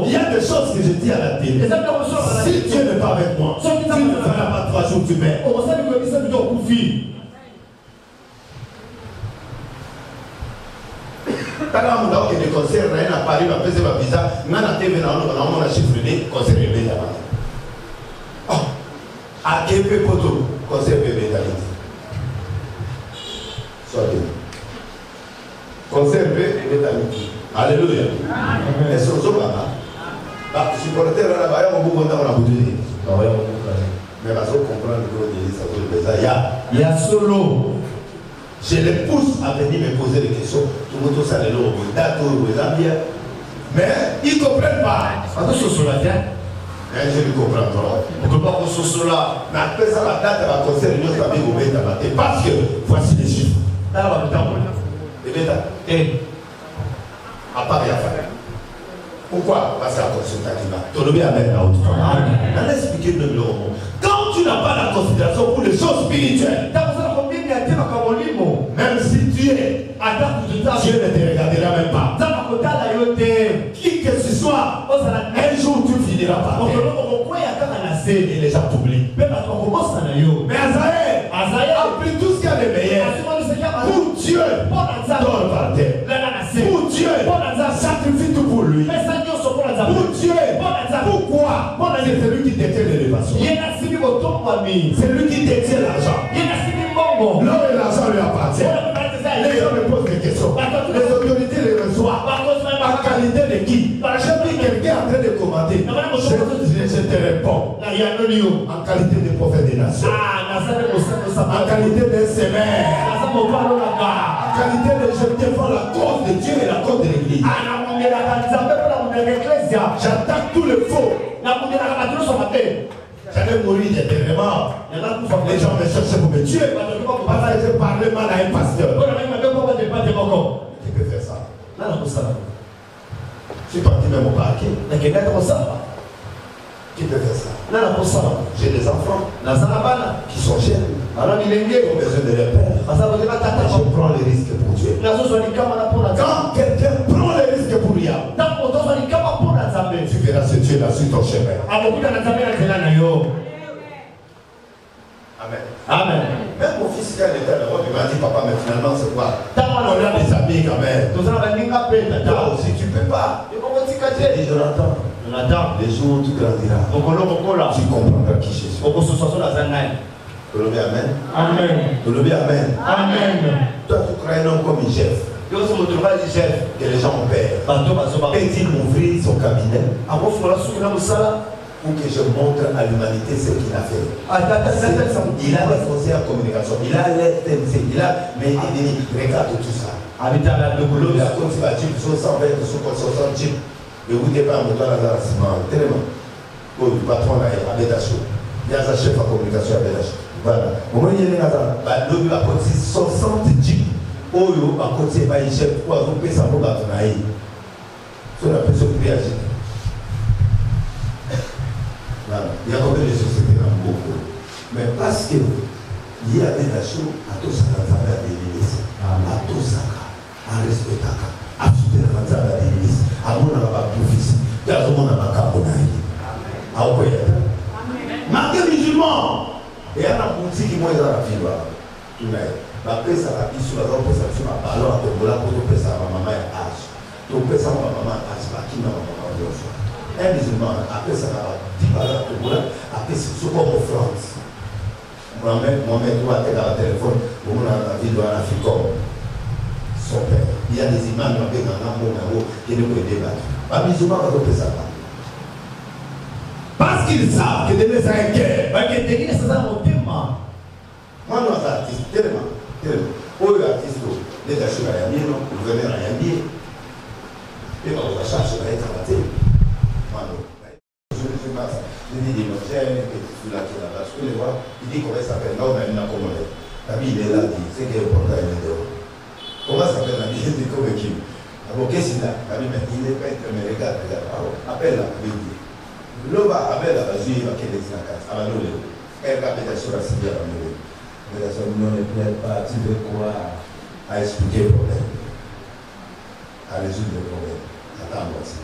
Il y a des choses que je dis à la télé. Si Dieu n'est pas avec moi, tu ne feras pas 3 jours, tu mets. Tala munda qui de concert na Paris va faire ma visa ngana TV na on a chiffré concert bébé là. Oh à Québec poto concert bébé là. Soit bien. Concert bébé là. Alléluia. Amen. Est-ce que vous avez bah supporter là bas on vous content on a boudé. Mais parce qu'on comprend le de ça veut dire il y a solo. Je les pousse à venir me poser des questions. Tout le monde sait mais ils ne comprennent pas. Je ne comprends pas. On ne peut pas que ce là. Mais après ça, la date va concerner notre famille au Béta. Parce que voici les chiffres. À part Yaffa. Pourquoi? Parce que la consultation là. Tu le bien mettre la haute. On a expliqué le numéro. Quand tu n'as pas la considération pour les choses spirituelles, même si tu es, Dieu ne te regardera même pas. Qui que ce soit, un jour tu finiras par terre. Et les gens t'oublient. Mais Azaël a pris tout ce qu'il y a de meilleur. Pour Dieu, donne par terre. Pour Dieu, sacrifie tout pour lui. Pour Dieu, pourquoi? C'est celui qui détient l'élévation. C'est lui qui détient l'argent. L'or et l'argent lui appartient. Les gens me posent des questions. Les autorités les reçoivent. En qualité de qui? J'ai vu quelqu'un en train de commenter. Je te réponds. En qualité de prophète des nations. En qualité de sévère. En qualité de je défends la cause de Dieu et la cause de l'Église. J'attaque tout le faux. J'allais mourir éternellement. Les gens me cherchaient pour me tuer. Parce que je parlais mal à un pasteur. Tu peux faire ça. Je suis parti même au parquet. Qui peut faire ça? J'ai des enfants qui sont jeunes, qui ont besoin de leur père. Je prends les risques pour Dieu. Quand quelqu'un prend les risques pour lui, tu verras ce Dieu là sur ton chemin. Amen. Amen. Même mon fils qui a l'état d'Europe, il m'a dit papa, mais finalement c'est quoi? On a des amis quand même. Toi aussi tu peux pas. Et Jonathan, les jours où tu grandiras, tu comprendras qui je suis. Amen. Amen. Amen. Amen. Toi tu crois un homme comme un chef. Que les gens perdent. Peut-il m'ouvrir son cabinet pour que je montre à l'humanité ce qu'il a fait? Il a des conseils en communication, il a les TMC, il a, mais il dit, regarde tout ça. Il a comme si la Jeep, 120, 160 Jeep, et vous n'êtes pas un moteur à la ciment, tellement. Le patron là, il y a il y a un chef en communication à Bédacho. Voilà. Au moins, il y a l'homme a côté 60 Jeep. Oyo a côté par un chef pour avoir payé sa robe à ton aïe. C'est la personne qui réagit. Il y a combien de sociétés dans le beaucoup. Mais parce qu'il y a des nations à tous les gens à l'église, à tous à respecter, à soutenir les gens à l'église, à mon profit, à mon cabonaï. À quoi il y a? Marqué musulman. Et il y a un boutique qui m'a dit à la fille. La paix, ça va sur la robe, ça va sur la ballon, pour que ça va maman et âge. Donc, ça va maman âge, qui n'a pas maman de fois. Un musulman, après ça va 10 balles pour vous, après c'est comme en France. Moi-même, toi, tu as un téléphone, pour moi, la ville de l'Afrique, son père. Il y a des imams qui ont un amour qui ne peuvent débattre. Un musulman va faire ça. Parce qu'ils savent que Dieu est un cœur. Moi, nous, les artistes, tellement. Oh, les artistes, les gâchis, les gouverneurs, les amis. Et on va chercher à être raté. Je dis, j'ai un petit fou là qui est là-bas. Je peux le voir. Il dit comment ça s'appelle. Non, mais il n'a pas commandé. La vie, il est là, il dit, c'est qu'il est important, il est dehors. Comment ça s'appelle la vie? Il dit, comme qui? Alors, qu'est-ce qu'il a? La vie, mais il est pas être, mais regarde. Appelle la vie. L'homme appelle la vie, il va qu'il est dans la case. Alors, nous, elle va peut-être sur la civière à nous. Mais la somme ne plaît pas, tu veux quoi? À expliquer le problème. À résoudre le problème. Attends-moi ça.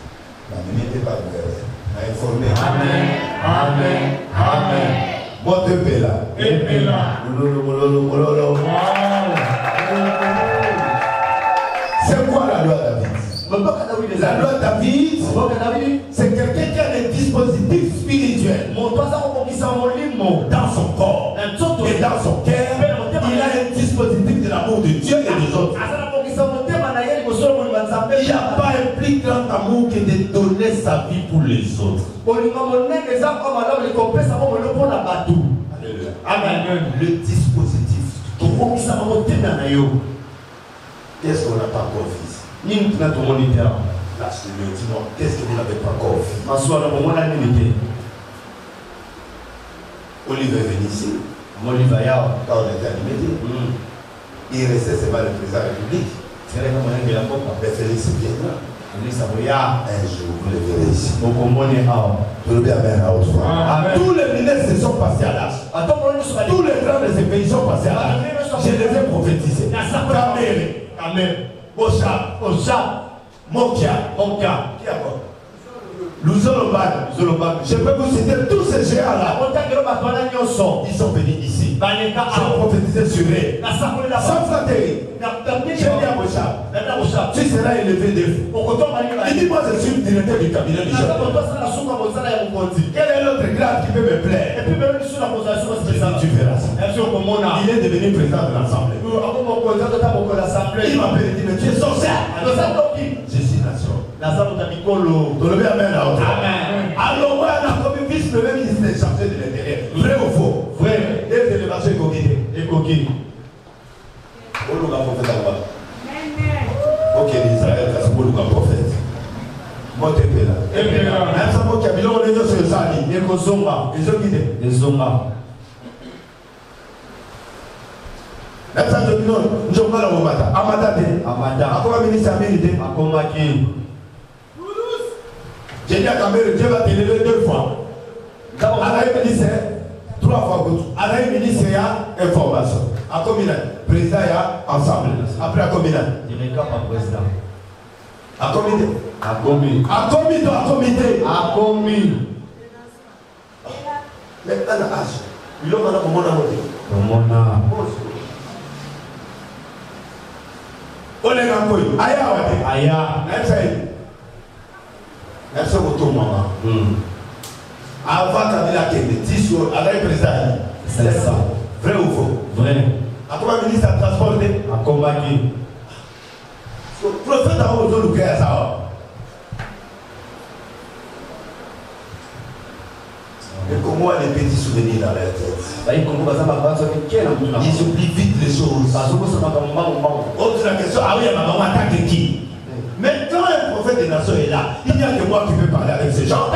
La minute n'est pas ouverte. À informer. Amen. Amen. Amen. Moi, te paie là. Et là. C'est quoi la loi David? La loi David, c'est quelqu'un qui a des dispositifs spirituels dans son corps et dans son cœur. Il a un dispositif de l'amour de Dieu et des autres. Il n'y a pas un plus grand amour que de donner sa vie pour les autres. Amen. Le dispositif. Qu'est-ce qu'on n'a pas encore vu? Là, je te dis, dis-moi, qu'est-ce que vous n'avez pas encore vu? Olivier est venu ici. Quand on était animé, il restait seulement le président de la République. Mais Félix vient là. Un jour, vous le verrez ici. Tous les ministres se sont passés à l'âge. Tous les grands de ces pays sont passés à l'âge. Je les ai prophétisés. Amen. Ocha. Mokia. Qui a quoi? Luzoloban. Je peux vous citer tous ces géants-là. Ils sont venus ici. J'ai prophétisé sur eux. Sans flatterie. J'ai dit à Mocha, tu seras élevé de vous. Il dit, moi je suis le directeur du cabinet du chef. Quel est l'autre grade qui peut me plaire? Tu verras ça. Il est devenu président de l'Assemblée. Il m'appelle et dit, mais tu es sorcier. Je suis nation. Amen. Alors, moi, on a comme vice-premier ministre chargé de l'intérieur. Vrai ou faux? Vrai. Des élévations écoquées. On nous a prophète là-bas. Ok, l'Israël, c'est pour nous a prophète. Moi, tu es là. Même ça, moi, qui a mis l'eau, on est sur le sali. Les Kozomba. Les autres guidés. Les Zomba. Même ça, je dis non. Je vais là au matin. Amada. Encore un ministre américain. J'ai dit à Cameroun, Dieu va t'élever 2 fois. Alain ministre, 3 fois. Alain ministre, il y a information. À combien? Président, il y a ensemble. Après, à combien? Il n'y a pas président. À combien? À combien? Mais à la hache, il y a un moment à Avant Kabila Kende, 10 jours, avec le président. C'est ça. Vrai ou faux? Vrai. À quoi le ministre a transporté? À combattre. Le prophète a osé le créer à ça. Et comment les petits souvenirs dans leur tête? Ils oublient vite les choses. Autre la question, ah oui, maman attaque qui? Mais quand un prophète des nations est là, il n'y a que moi qui peux parler avec ces gens.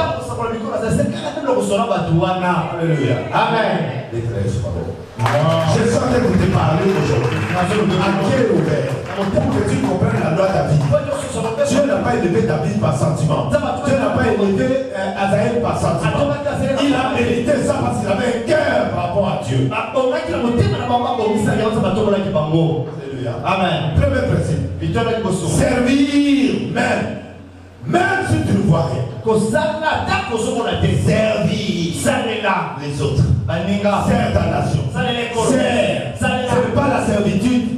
Alléluia. Amen. Les frères, c'est pas bon. Je sentais que vous te parler aujourd'hui. À quel ouvert? Pour que tu comprennes la loi de la vie. Dieu n'a pas élevé David par sentiment. Dieu n'a pas élevé Azaël par sentiment. Il a mérité ça parce qu'il avait un cœur par rapport à Dieu. Alléluia. Amen. Premier principe. Servir même si tu ne vois rien. Servir les autres. Sers ta nation. Ce n'est pas la servitude.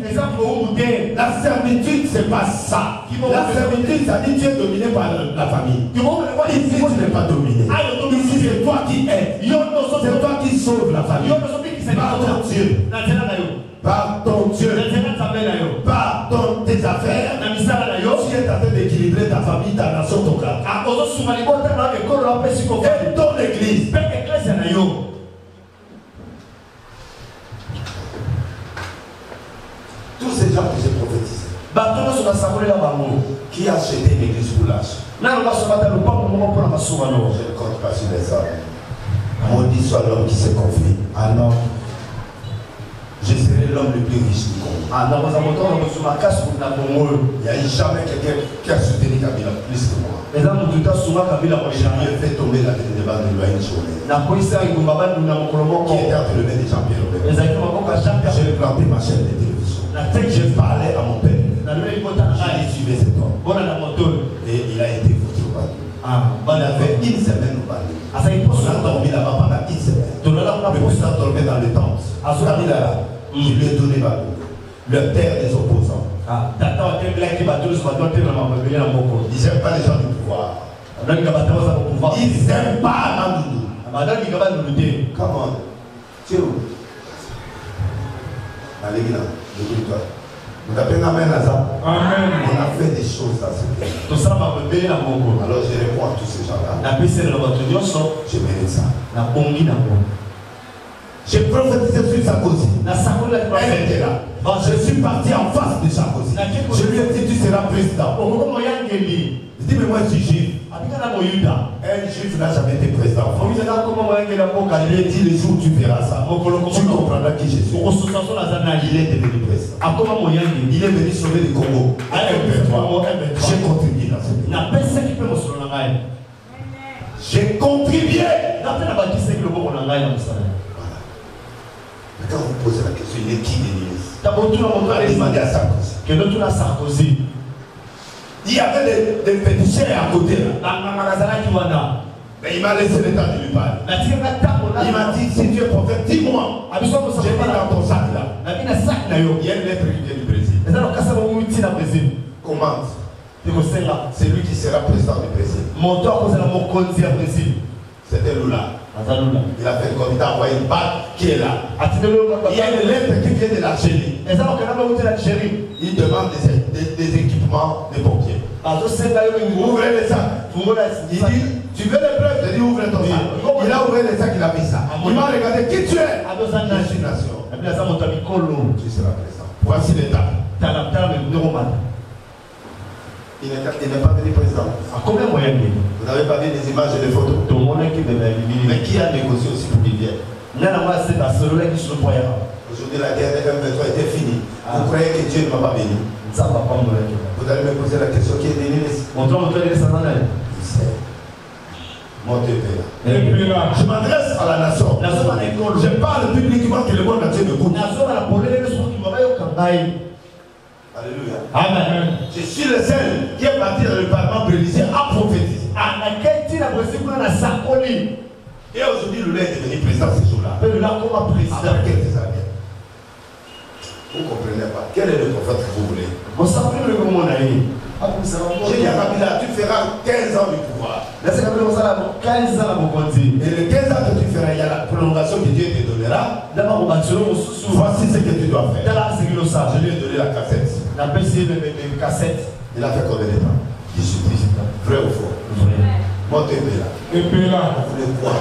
La servitude, c'est pas ça. La servitude, ça dit que tu es dominé par la famille. Ici, tu n'es pas dominé. Ici, c'est toi qui aides. C'est toi qui sauves la famille. Par ton Dieu. Par ton Dieu. Par tes affaires. Tu es en train d'équilibrer ta famille, ta nation, ton clan. Et ton église. Tous ces gens que j'ai prophétisés, qui a acheté une église pour l'âge? Je ne compte pas sur les hommes. Maudit soit l'homme qui se confie. Alors, je serai l'homme le plus riche du Congo. Il n'y a jamais quelqu'un qui a soutenu Kabila plus que moi. J'ai fait tomber la tête de base de loi une journée. Qui était entre les mains de Jean-Pierre Robert. J'ai planté ma chaîne de télévision. J'ai parlé à mon père. J'ai suivi cet homme. Et il a été foutu au Bali. Il avait une semaine au Bali. On a dormi là-bas pendant une semaine. Le président dormait dans le temple. Je lui ai donné le terre des opposants. Ils n'aiment pas les gens du pouvoir. Ils n'aiment pas Nandoudou. Comment? Tu es où? Allez, écoute-toi. On a fait des choses dans ce pays. Alors je réponds à tous ces gens-là. Je mérite ça. J'ai prophétisé sur Sarkozy. Elle était là. Je suis parti en face de Sarkozy. Je lui ai dit tu seras président. Je dis mais moi je suis juif. Un juif n'a jamais été président. Je lui ai dit le jour où tu verras ça, tu comprendras qui je suis. Il est devenu président. Il est venu sauver le Congo. J'ai contribué dans ce pays. J'ai contribué. Quand vous posez la question, il est qui de l'Église? Demandez à Sarkozy. Il y avait des péticheurs à côté là. Mais il m'a laissé le temps de lui parler. Il m'a dit, si tu es prophète, dis-moi. J'ai mis dans ton sac là. Il y a une lettre qui vient du Brésil. Comment? C'est lui qui sera président du Brésil. C'était Lula. Il a fait le comité, envoyé une bague qui est là. Il y a une lettre qui vient de l'Algérie. Il demande des équipements de pompiers. Ouvrez les sacs. Il dit, tu veux les preuves? Je dis, ouvre ton sac. Il a ouvert les sacs, il a mis ça. Il m'a regardé, qui tu es? Je suis nation. Tu seras présent. Voici l'étape. Il n'est pas venu président. Vous n'avez pas vu des images et des photos? Mais qui a négocié aussi pour qu'il vienne? Aujourd'hui, la guerre de M23 était finie. Vous croyez que Dieu ne m'a pas béni? Vous allez me poser la question, qui est béni ici? Je m'adresse à la nation. Je parle publiquement que le monde entier me écoute. Alléluia. Amen. Je suis le seul qui est parti dans le Parlement brésilien à prophétiser. Et aujourd'hui, Lula est devenu président ce jour-là. Après quelques années. Vous ne comprenez pas. Quel est le prophète que vous voulez? J'ai dit à Kabila, tu feras 15 ans du pouvoir. Et les 15 ans que tu feras, il y a la prolongation que Dieu te donnera. Voici ce que tu dois faire. Je lui ai donné la cassette. Il a fait combien de temps? 18. Vrai ou faux? Montez là. Vous voulez quoi?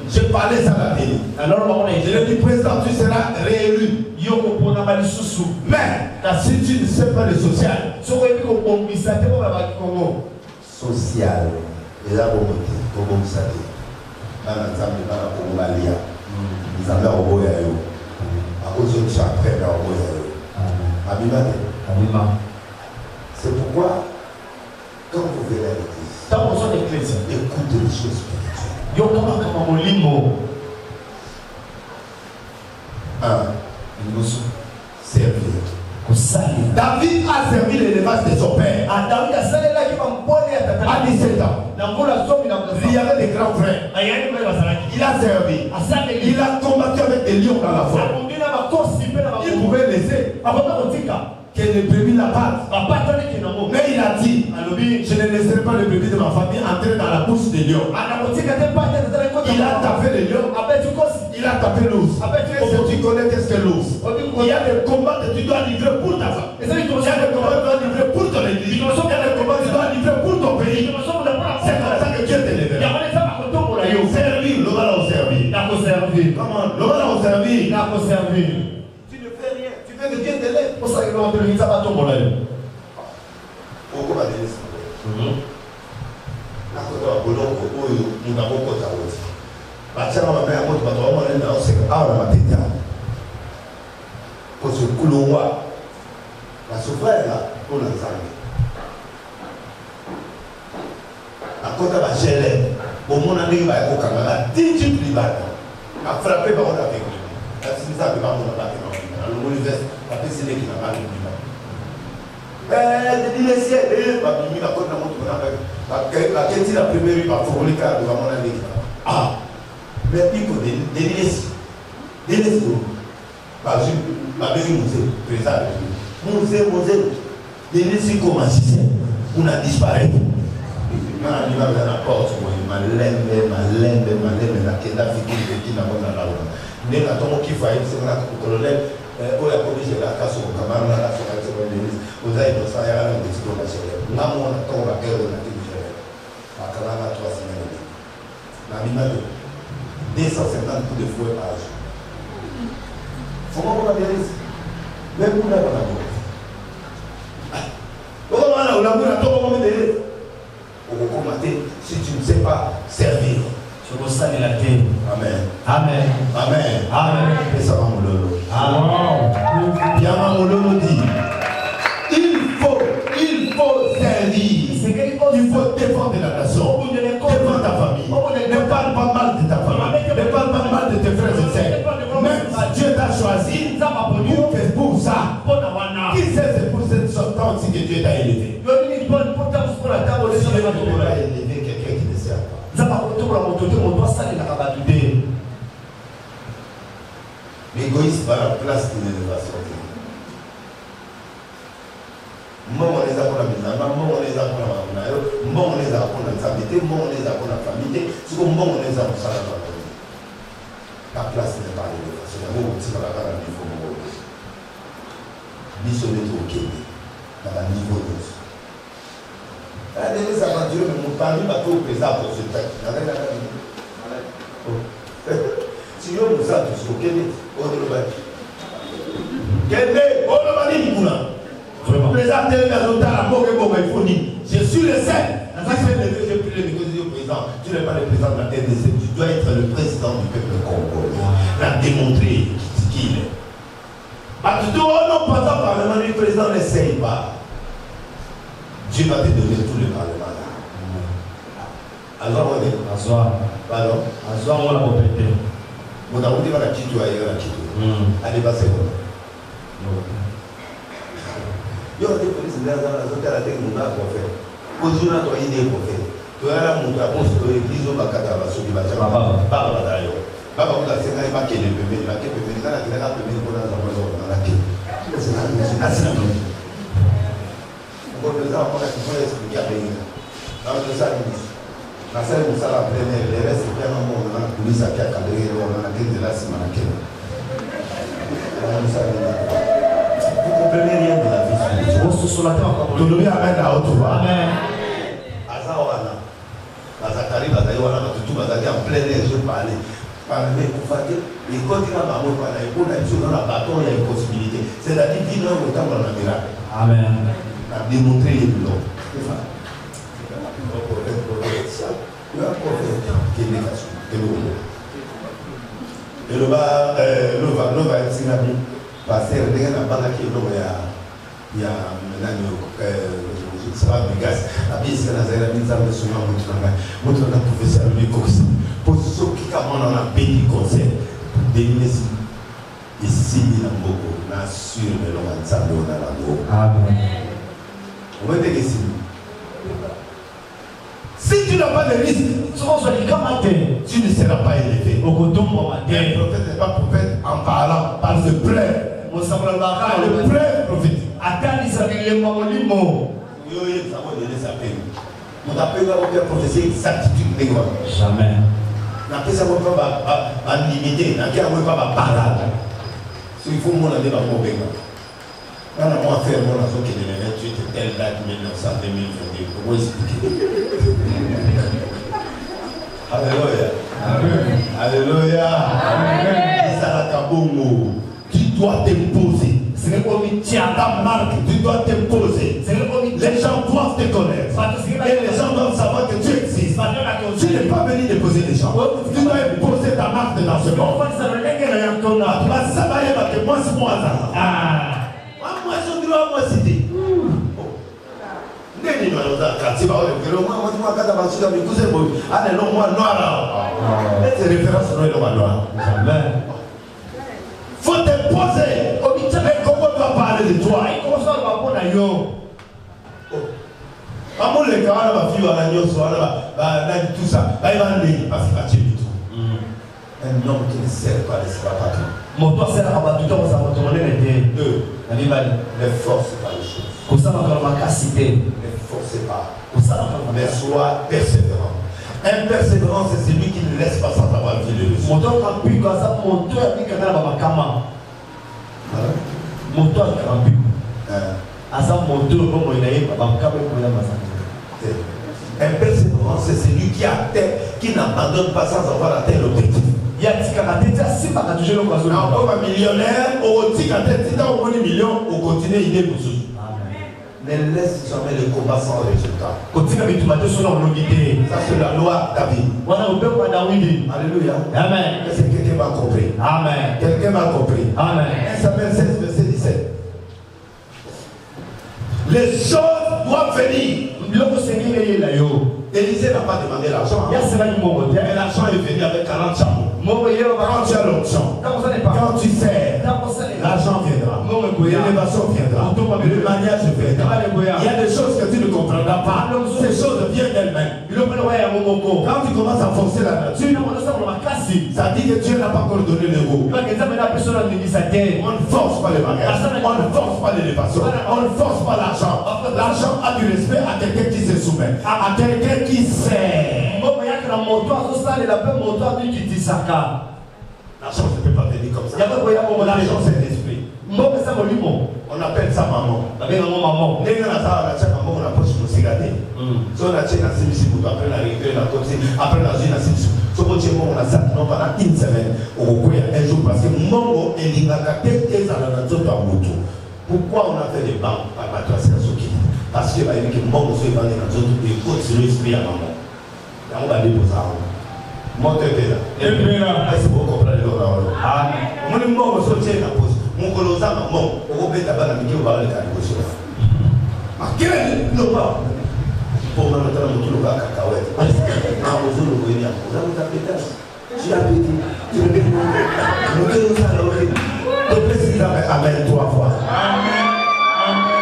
J'ai parlé ça à la télé. Je lui ai dit, président, tu seras réélu. Mais, si tu ne sais pas le social, social, et là, vous savez, dans l'ensemble, dans la Congolia, ils en ont envoyé à eux. À cause de ça, après, ils ont envoyé à eux. C'est pourquoi, quand vous verrez l'église, écoutez les choses spirituelles. Servir. David a servi l'élevage de son père. À 17 ans. Il y avait des grands frères. Il a servi. Il a combattu avec des lions dans la forêt. Il pouvait laisser que les brebis la battent. Mais il a dit, je ne laisserai pas les brebis de ma famille entrer dans la bouche des lions. Il a tapé les lions. Il a tapé l'ours. Tu connais qu'est-ce que l'ours? Il y a des combats que tu dois livrer pour ta femme. Il y a des combats que tu dois livrer pour ton église. Il y a des combats que tu dois livrer pour ton pays. C'est comme ça que Dieu te lèvera. Servir, le mal au servir. Comment? Le mal au servir. Tu ne fais rien. Tu veux que Dieu te lève. Pourquoi va donner ça? Parce que la souffrance là, on a à côté de la gelée, au monde a dit, bah, au Canada, 18 libères, a frappé par on a fait. La civilisation de Bamon a battu dans l'université, la PCD qui n'a pas eu. Je dis, les ciels, la côte de la montre, la première rue par Foronica, de Bamon a dit. Ah, mais il faut des par exemple, la maison musée, président musée, des comme assistant, on a disparu. On a dit, dans la porte, ma lembe, la kenda figure qui n'a pas la route. Mais quand on qui fait, c'est un colonel, où la police est la casse au camarade, la sécurité de l'église, vous avez dans ça, il y a un petit peu de chaleur. Là, on attend la guerre de la télévision. À Kalama, 3 semaines. La minade, 250 coups de fouet par jour. Comment on a bien dit? Même pour la bonne. Comment on a si tu ne sais pas servir. Amen. Amen. Amen. Amen. Et ça va mon lolo. Yama mon lolo dit il faut servir. Il faut défendre la nation. Défendre ta famille. Ne parle pas mal de ta famille. Ne parle pas mal de tes frères et sœurs. Même si Dieu t'a choisi pour ça. Qui sait c'est pour cette sortie que Dieu t'a élevé? Dieu t'a élevé quelqu'un qui ne sert pas. L'égoïsme va à la place de l'élévation. Moi, on les a pour la maison, moi, on les a pour la maison, moi, on les a pour la famille, moi, on les a pour la famille, c'est comme moi, on les a pour ça. La place n'est pas l'élévation. Il y a un petit peu la part du niveau. Mission est au Québec, dans le niveau de l'os. La dernière aventure, mais mon pari m'a tout président pour ce texte. Si on nous a tous au Québec, on le va dire. Québec, on le va dire, président de la je suis le seul. J'ai pris le micro du président. Tu n'es pas le président de la TDC, tu dois être le président du peuple congolais. Il a démontré qui il est. Tu dois non pas ça, parlement, le président n'essaye pas. Dieu va te donner tout le parlement là. Alors, on est. Pardon? On l'a complété. On a dit la Kito ailleurs à Kito. Allez, passez moi. Il y a des policiers dans la zone de la technique qu'on a fait. Aujourd'hui, on a une idée qu'on fait. Tu as la montre à cause de l'église au Bakata, sur le Bachama. Papa, vous avez fait un paquet de bébés, il va que bébé, il a la bébé pour la maison, dans la queue. c'est la mission. Là, c'est la mission. On va expliquer à Bénin. Dans le salle, la salle où ça la pleine, les restes, c'est bien un moment, on a la police à qui a cadré, on a la guerre de la semaine à quelle. Vous comprenez rien de la vie. Tout le monde amène à haute voix. Amen. Azawana. Bazakari, Bazayowana, tout Bazaki en plein air, je parlais. Parler, pour faire et quand il a maman, il y a un bâton, il y a une possibilité. C'est-à-dire qu'il y a un temps dans la miracle. Amen. Il a démontré les blancs. C'est ça. Il y a un prophète qui est négation. Et le va être synonyme. Parce que il y a un banque qui il y a ça va me gaz. La vie c'est la zéro mise en mission montre la professeur lui coxi. Pour ceux qui comment on a payé conseil d'éliminer ici il a beaucoup na sur le nom de Sando dans la go. Amen. On va te dire si tu n'as pas de risque, tu ne seras pas élevé. Un prophète n'est pas prophète en parlant par le prêt. Le prêt prophète. On appelle la prophétie exactitude de God. Jamais. On appelle ça pas limité. On appelle ça pas parade. Il faut mon aller dans mon bénin. On a fait mon asso qui est le 28 telle date 1900 2022. Comment expliquer? Alléluia. Alléluia. Amen. Tu dois t'imposer. Ta marque, tu dois t'imposer. Les gens doivent te connaître. Et les gens doivent savoir que tu existes. Tu n'es pas venu déposer les gens. Tu dois imposer ta marque dans ce monde. Ça va être moi, c'est moi. Moi, je dois moi citer. Faut t'imposer. Mais comment tu vas parler de toi? Amour les gars, ma fille, on a tout ça. Il va aller parce qu'il va tuer du tout. Un homme qui ne sert pas ne sera pas tout. Mon toit sert à tout le temps, ça va tourner les deux. Deux. Ne force pas les choses. Comme ça, on va capacité. Ne forcez pas. Mais sois persévérant. Un persévérant, c'est celui qui ne laisse pas sans avoir vu le résultat. Mon toit a pu comme ça, mon toit a pu quand même avoir kama. Mon toit a pu. Un persévérant, c'est celui qui n'abandonne pas sans avoir atteint l'objectif. Il y a un millionnaire, au million, au continent, il est pour ne laisse jamais le combat sans résultat. Ça, c'est la loi David. Alléluia. Amen. Est-ce que quelqu'un m'a compris? Amen. Quelqu'un m'a compris? Amen. 1 Samuel 16, verset 17. Les choses doivent venir. Élisée n'a pas demandé l'argent. Mais l'argent est venu avec 40 chameaux. Quand tu as l'onction, quand tu sers, l'argent viendra. L'élévation viendra. Le mariage viendra. Il y a des choses que tu ne comprendras pas. Ces choses viennent d'elles-mêmes. Quand tu commences à forcer la nature, ça dit que Dieu n'a pas encore donné le goût. On ne force pas le mariage. On ne force pas l'élévation. On ne force pas l'argent. L'argent a du respect à quelqu'un qui se soumet, à quelqu'un qui sert. L'argent ne peut pas venir comme ça. L'argent c'est l'esprit. On appelle ça maman. On appelle une semaine. Un jour parce que Mongo et pourquoi on a fait des banques par la classe parce que Mongo se vendait dans d'autres pays, continue l'esprit à maman. On va déposer ça. Monte là. Est-ce que vous comprenez le Amen. Mon Mongo se tient la pose. Mon colosa maman, on va mettre la miki au bar de la négociation. Ma quel ne pas. Pour moi, notre ami qui le va cacahuète. Ah, vous allez le venir. Vous allez taper. Tu as pété. Tu le dis. Nous devons ça là. Le président amène 3 fois. Amen. Amen.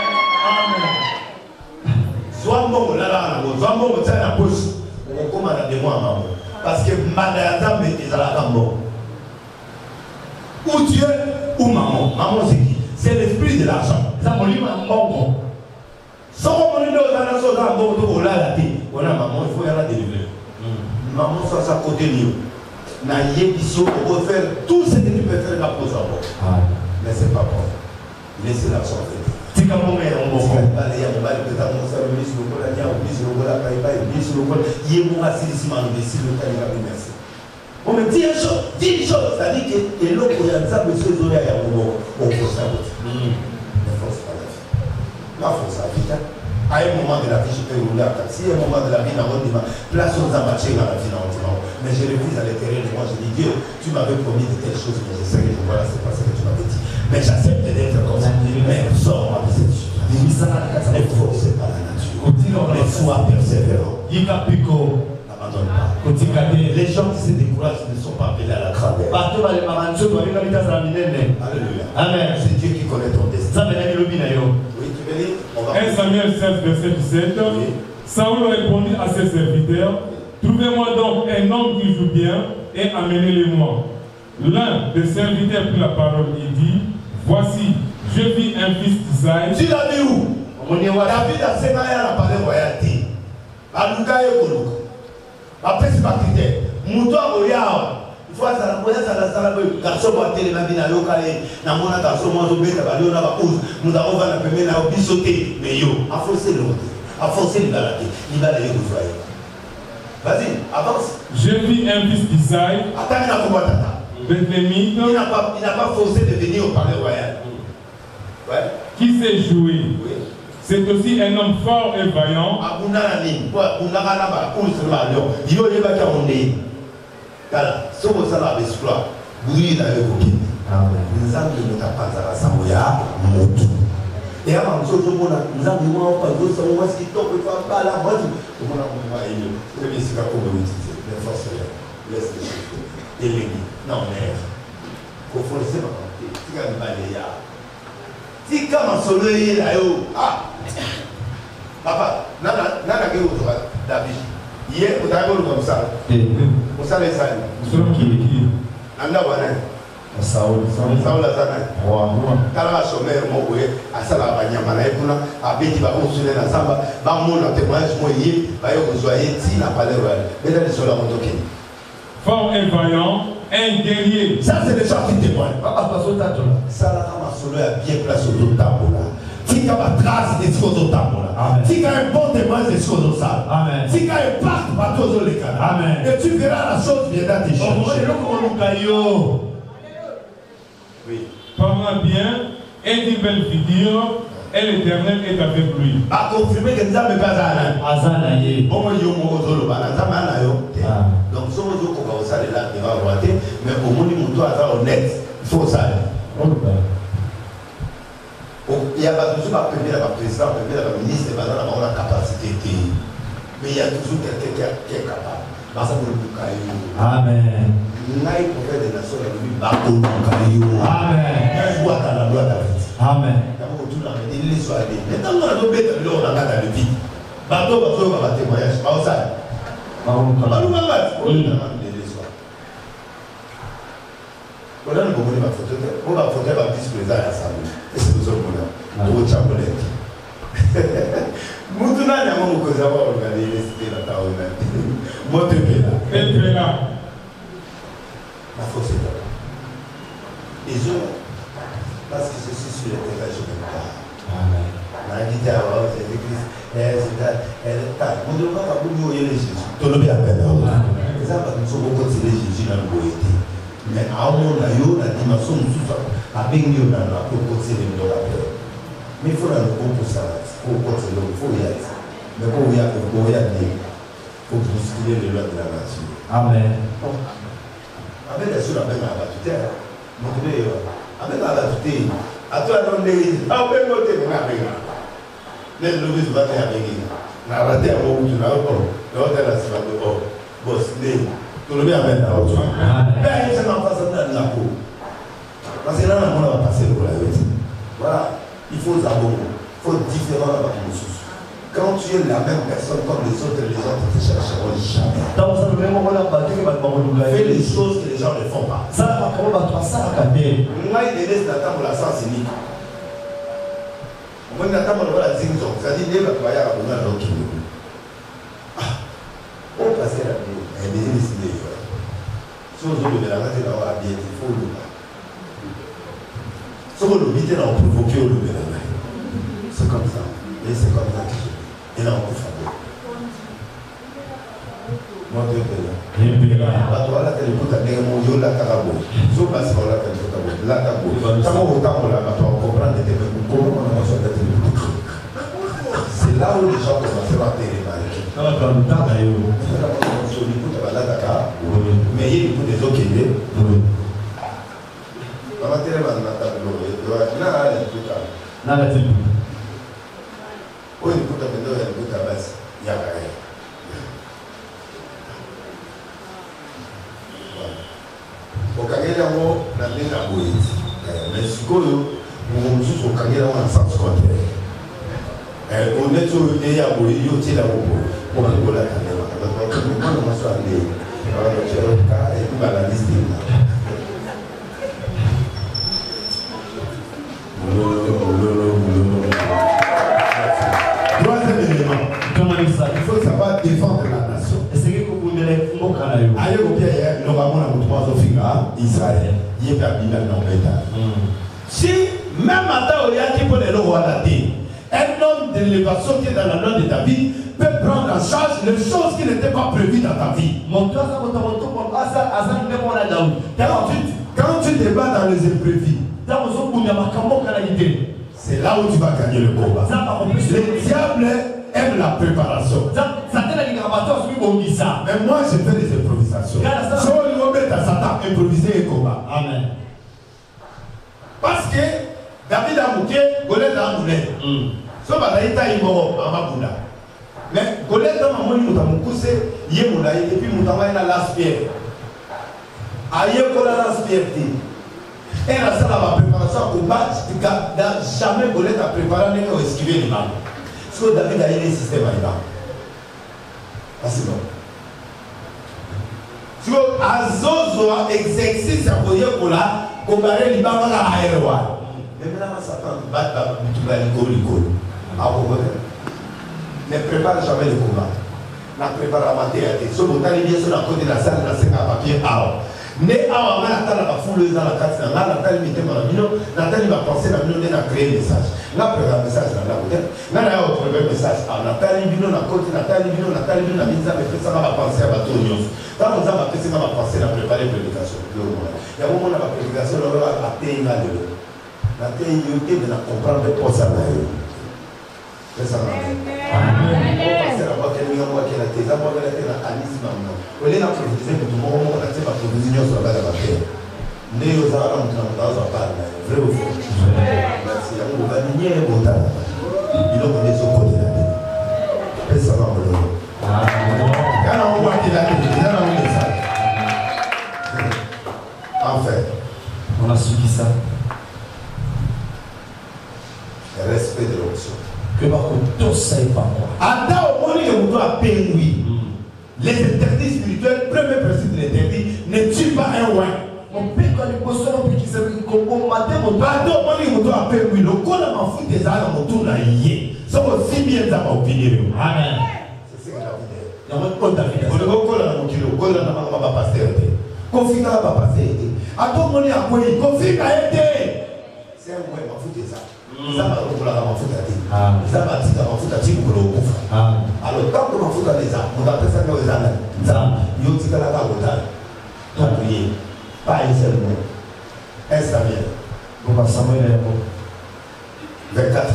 Soit bon, là, soit bon, c'est la poche. On commande de moi, maman. Parce que Madame est à la maman. Ou Dieu, ou maman. Maman, c'est qui? C'est l'esprit de l'argent. Ça m'a dit maman. Sans qu'on ait dans la nation dans bon on a la tête. On a maman, il faut y aller délivrer. Maman soit à côté de nous. Na yébiso pour faire tout ce que tu peux faire la pose à bord. Mais c'est pas bon. Laissez l'argent faire. Si quand on est en bon, il y a mon mari peut être mon salut, le col, il y a un bis, le col, il y a un bis, le col, il y a mon assaisissement, le bis, le col, il y a un merci. On me dit une chose, c'est-à-dire que l'autre, il y a ça, monsieur Zoya, il y a un mot, au prochain. Ne force pas la vie. La force à la vie. À un moment de la vie, je peux rouler à taxi, à un moment de la vie, place aux amateurs dans la vie, mais je refuse à l'intérieur de moi, je dis Dieu, tu m'avais promis de telles choses, mais je sais que voilà, c'est pas ce que tu m'avais dit. Mais j'accepte d'être comme ça. Mais sors-moi de cette situation. Ne forcez pas la nature. Mais sois persévérant. N'abandonne pas. Les gens qui se découragent ne sont pas appelés à la travers. Alléluia. Amen. C'est Dieu qui connaît ton destin. Oui, tu veux dire 1 Samuel 16, verset 17. Oui. Saoul répondit à ses serviteurs, trouvez-moi donc un homme qui joue bien et amenez-le-moi. L'un des serviteurs prit la parole et dit, voici, je vis un fils d'Isaïe. Tu l'as vu où? David a sénayé à la palais royauté. Aluka et Koluka. Après, c'est pas critère. Moutoua Royal. Il faut que ça garçon va télé ma vie na yo kale na mona garçon moi obeta ba yo na ba cause nous avons va la première na bisoté mais yo a forcer le a forcer le balade il va aller vous voyez. Vas-y, avance. Je vis un fils d'Isaïe. Attends, il a comment tata. Bethlémite. Il n'a pas forcé de venir au palais royal. Ouais. Qui sait jouer. Oui. C'est aussi un homme fort et vaillant. Abunanani, quoi, Bunagana ba cause le ballon. Il y a pas qu'à on est. Car ce que ça va exploiter, bouillir dans le bouquet. Nous avons de notre panzara Samoya, Motu. Et avant, nous avons nous avons pas d'autres, nous avons ce qui tombe, il faut pas la bonne. Nous avons eu le ministre qui a commis les forces, laisse les choses. Et les non, mais il faut forcer ma santé. Si quand il va aller là, si quand mon soleil est là-haut, ah, papa, nana qui est au droit, David. Hier, vous avez vu comme ça. Vous savez ça. Vous savez qui Anda wana. Saoul la zana. Kala sommer mo we asala banyama na ekuna abeti ba osule na samba ba mona témoignage mo yé ba yo zoyer ti na palais royal. Mesdames et messieurs, on toque. Fort et vaillant, un guerrier. Ça c'est les gens qui témoignent. Papa passe au tato là. Ça là kama solo a bien placé au tableau là. Si tu as une trace de ce qu'on a, si tu as un bon témoin de ce qu'on a, si tu as un pacte partout dans les canaux, et tu verras la chose viendra te changer. Oui. Parle bien et dit belle figure, et l'Éternel est avec lui. A confirmé que nous avons pas Azanaye. Bon, moi, je suis donc, si on dit qu'on va au salaire là, il va avoir mais au moins, nous sommes honnêtes, il faut ça. Il y a toujours un premier président, un premier ministre, il y a la capacité. Mais il y a toujours quelqu'un qui est capable. Amen. Nous avons pour faire des nations, nous avons Amen. Soit dans la loi David. Amen. Nous avons tout dans les soins. Maintenant, nous avons bête de l'eau dans le vide. Bateau, bateau, va témoignage. Pas ça. Nous avons on a le moment de ma photo, on va photo va vice-président à l'Assemblée. Et c'est besoin de mon chambolet. Moutuna n'a pas beaucoup d'avoir organisé l'esprit dans ta honnête. Moi, tu es là. La force est là. Et je, parce que je suis sur le terrain, je me parle. Amen. La guitare, c'est l'église, elle est tard. Nous ne devons pas oublier les Jésus. Tout le monde a peine. Les gens nous sont beaucoup de Jésus dans le boété. Mais à un moment, la dimension de tout ça, avec nous, on a pour continuer de la paix. Mais il faut la pour ça, pour continuer, il faut y aller. Mais pour y aller, il faut bousculer les lois de la nature. Amen. Avec les choses, avec la batute, avec la batute, à toi, on est à peine monté, on a rien. Les lobbies vont être avec eux. On a raté un moment où tu n'as pas, l'autre, la semaine de haut, boss, tout le bien avec la haute. Mais il ne pas ça dans la peau. Parce que là, on va passer pour la vérité. Voilà, il faut d'abord, il faut être différent avec nos sources. Quand tu es la même personne comme les autres te chercheront jamais. Fais les choses que les gens ne font pas. Ça, moi, il délaisse d'attendre la sens unique. Moi, je n'attends pas la zingzong. Ça dit, il va travailler à la l'autre. On passe la vie. Elle est décidée. Si on veut la rater dans la vie, il faut le faire. Si on veut le vite, on peut provoquer le faire. C'est comme ça. Et c'est comme ça que je dis. Et là, on peut faire. Moi, je vais là. Toi, là, tu écoutes à dire mon Dieu, là, tu as beau. Si on passe par là, tu as beau. Là, tu as beau. Tu as beau autant pour la matin, on comprend des témoins. Comment on a besoin d'être écouté. C'est là où les gens commencent à faire les mariages. Mais il y a des autres qui viennent. On va te dire, troisième élément, il faut savoir défendre la nation. Si même un homme d'élévation qui est dans la loi de David peut prendre en charge les choses qui n'étaient pas prévues dans ta vie. Quand tu te bats dans les imprévus, c'est là où tu vas gagner le combat. Le diable aime la préparation. Mais moi, je fais des improvisations. Si on met à Satan, improviser un combat. Amen. Parce que David a mouqué, Goliath a mouqué. So bataïta il mort en Mabunda. Mais Goliath a mouqué, il a mouqué, il est mouqué, et puis il a l'aspire. Aïe, il a l'aspire. Et la salle a préparation au combat, jamais Goliath a préparé pour esquiver les balles. Parce que David a eu les systèmes à l'Iran. C'est bon. Si vous avez un exercice à vous dire pour la comparer les balles à l'aéroport. Mais maintenant, Satan bat l'école. Ne prépare jamais le combat. Ne prépare la matière. Si vous avez bien sur la côté de la salle, la scène à papier, ne awa ngana tala ba foule dans la carte na ngana tala mité ma bino na tala ba penser na bino na créer message na préparer message na la côté na na au préparer message na tala bino na côté na tala bino na minza me fait ça ba penser à bateau nyos quand on a fait ça ba penser na préparer prédication ya moment na prédication na atteindre de na atteindre de na comprendre pour ça na yo c'est ça amen c'est la voix qu'elle nous envoie qu'elle a tes amours qu'elle a tes analyses maintenant on est là pour dire que tout le monde a été par provision sur la base de la terre né aux arabes on a pas vrai ou faux merci à vous va nier au temps il a des autres côtés et ça va quand on voit qu'il a dit là on est ça en fait on a suivi ça le respect de l'option que tout ça est pas moi. Attends, au moment où on doit payer lui. Les interdits spirituels, premier principe de l'interdit, ne tue pas un ouin. On peut quand les poissons qui se combattent mon doigt. Attends, au moment où on doit payer lui. Le col à m'en foutre des armes dans mon tour là, yé. Ça va aussi bien dans ma opinion. Amen. C'est ce que David est. Il y a un col David. On le col à mon kilo, col à ma pas passer. Conflit à pas passer. Attends, mon est à quoi? Conflit à été. C'est un ouin, m'en fout des armes. Ça va m'en foutre à dire. Ça va m'en foutre à dire pour le coup. Alors, quand on m'en fout à les armes, on appelle ça les armes. Ça, il y a aussi la carotte. Donc, priez. Pas un seul mot. Un Samuel. On va Samuel et un mot. 24.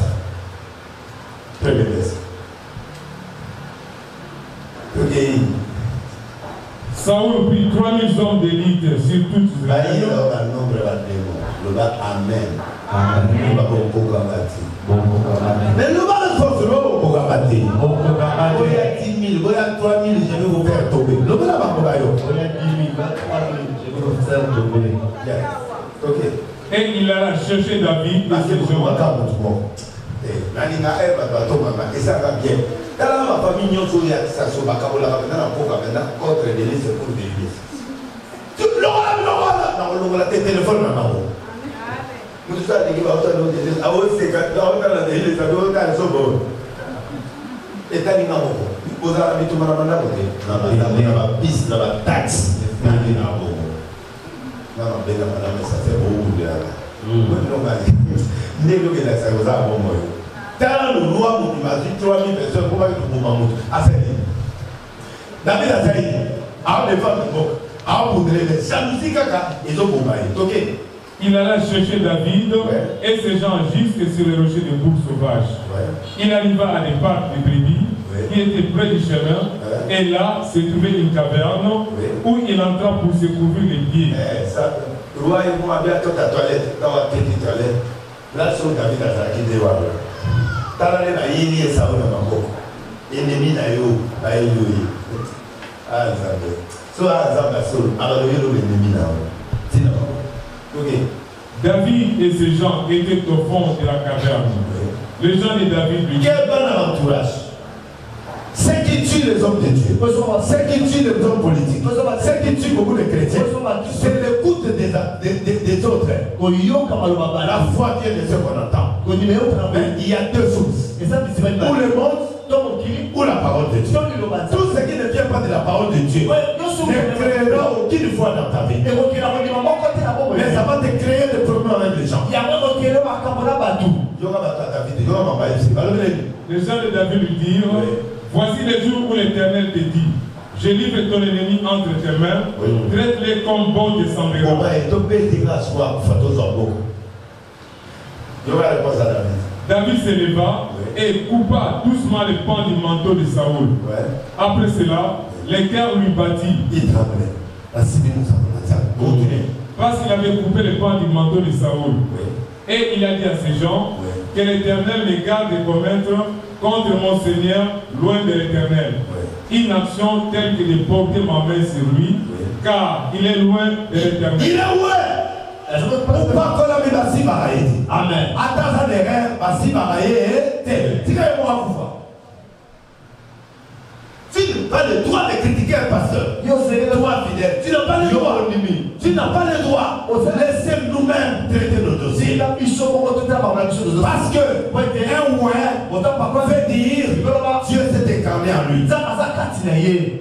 Premier verset. Ok. Saoul prit 3000 hommes d'élite sur toute Israël. Le bas Amen. Amen. Mais le bas de force, le bas au Bogabati. Il y a 10 000, il y a 3 000, je vais vous faire tomber. Le bas là-bas, il y a 10 000, 3 000, je vais vous faire tomber. Ok. Et il alla chercher David. Parce que je vois quand on et ça va bien. Dans la famille, il y a ça sur la contre les listes pour des listes. Tu l'auras, non, le téléphone maintenant. Nous sommes allés à l'autre, à haute séquence, à haute à la télé, à haute à la seconde. Et t'as dit non, vous avez tout le monde à côté. Non, la piste, la taxe. Non, madame, ça fait beaucoup de là. Non, mais ça vous a bon moyen. Tant le roi, vous imaginez 3000 personnes, comment ils vont vous à cette île. David a dit, à des femmes de boc, à vous donner des jalousies, ils ont ok. Il alla chercher David et ses gens jusque sur les rochers de boucs sauvages. Il arriva à des parcs de brebis qui étaient près du chemin, et là se trouvait une caverne où il entra pour se couvrir les pieds. Le roi et moi, bien toute la toilette, dans la petite toilette, là, sur David a dit des rois. T'as l'air à y aller, ça va dans ennemi na yo, à y aller. Ah, Zambé. Soit Zambé, alors l'ennemi na yo. Ok. David et ses gens étaient au fond de la caverne. Les gens de David lui quel bon entourage. Ceux qui tuent les hommes de Dieu, ceux qui tuent les hommes politiques, ceux qui tuent beaucoup de chrétiens, c'est l'écoute des autres. La foi vient de ce qu'on entend. Mais il y a deux sources. Ou le monde, ou la parole de Dieu. Tout ce qui ne vient pas de la parole de Dieu ne créera aucune foi dans ta vie. Mais ça va te créer des problèmes avec les gens. Les gens de David lui dirent, voici les jours où l'Éternel te dit, je livre ton ennemi entre tes mains, traite-les comme bon te semblera. David se leva et coupa doucement les pans du manteau de Saoul. Après cela, les cœurs lui battit. Il tremblait. Parce qu'il avait coupé les pans du manteau de Saoul. Et il a dit à ses gens, que l'Éternel les garde de commettre contre mon Seigneur loin de l'Éternel. Une action telle que de porter ma main sur lui, car il est loin de l'Éternel. Il est loin. Pas qu'on a mis la Sibaraï. Amen. Attends, la Sibaraï, tirez-moi vous. Tu n'as pas le droit de critiquer un pasteur. Toi fidèle, tu n'as pas le droit. Tu n'as pas le droit. Laissez nous-mêmes traiter nos dossiers. Parce que un ouin veut dire Dieu s'est incarné en lui.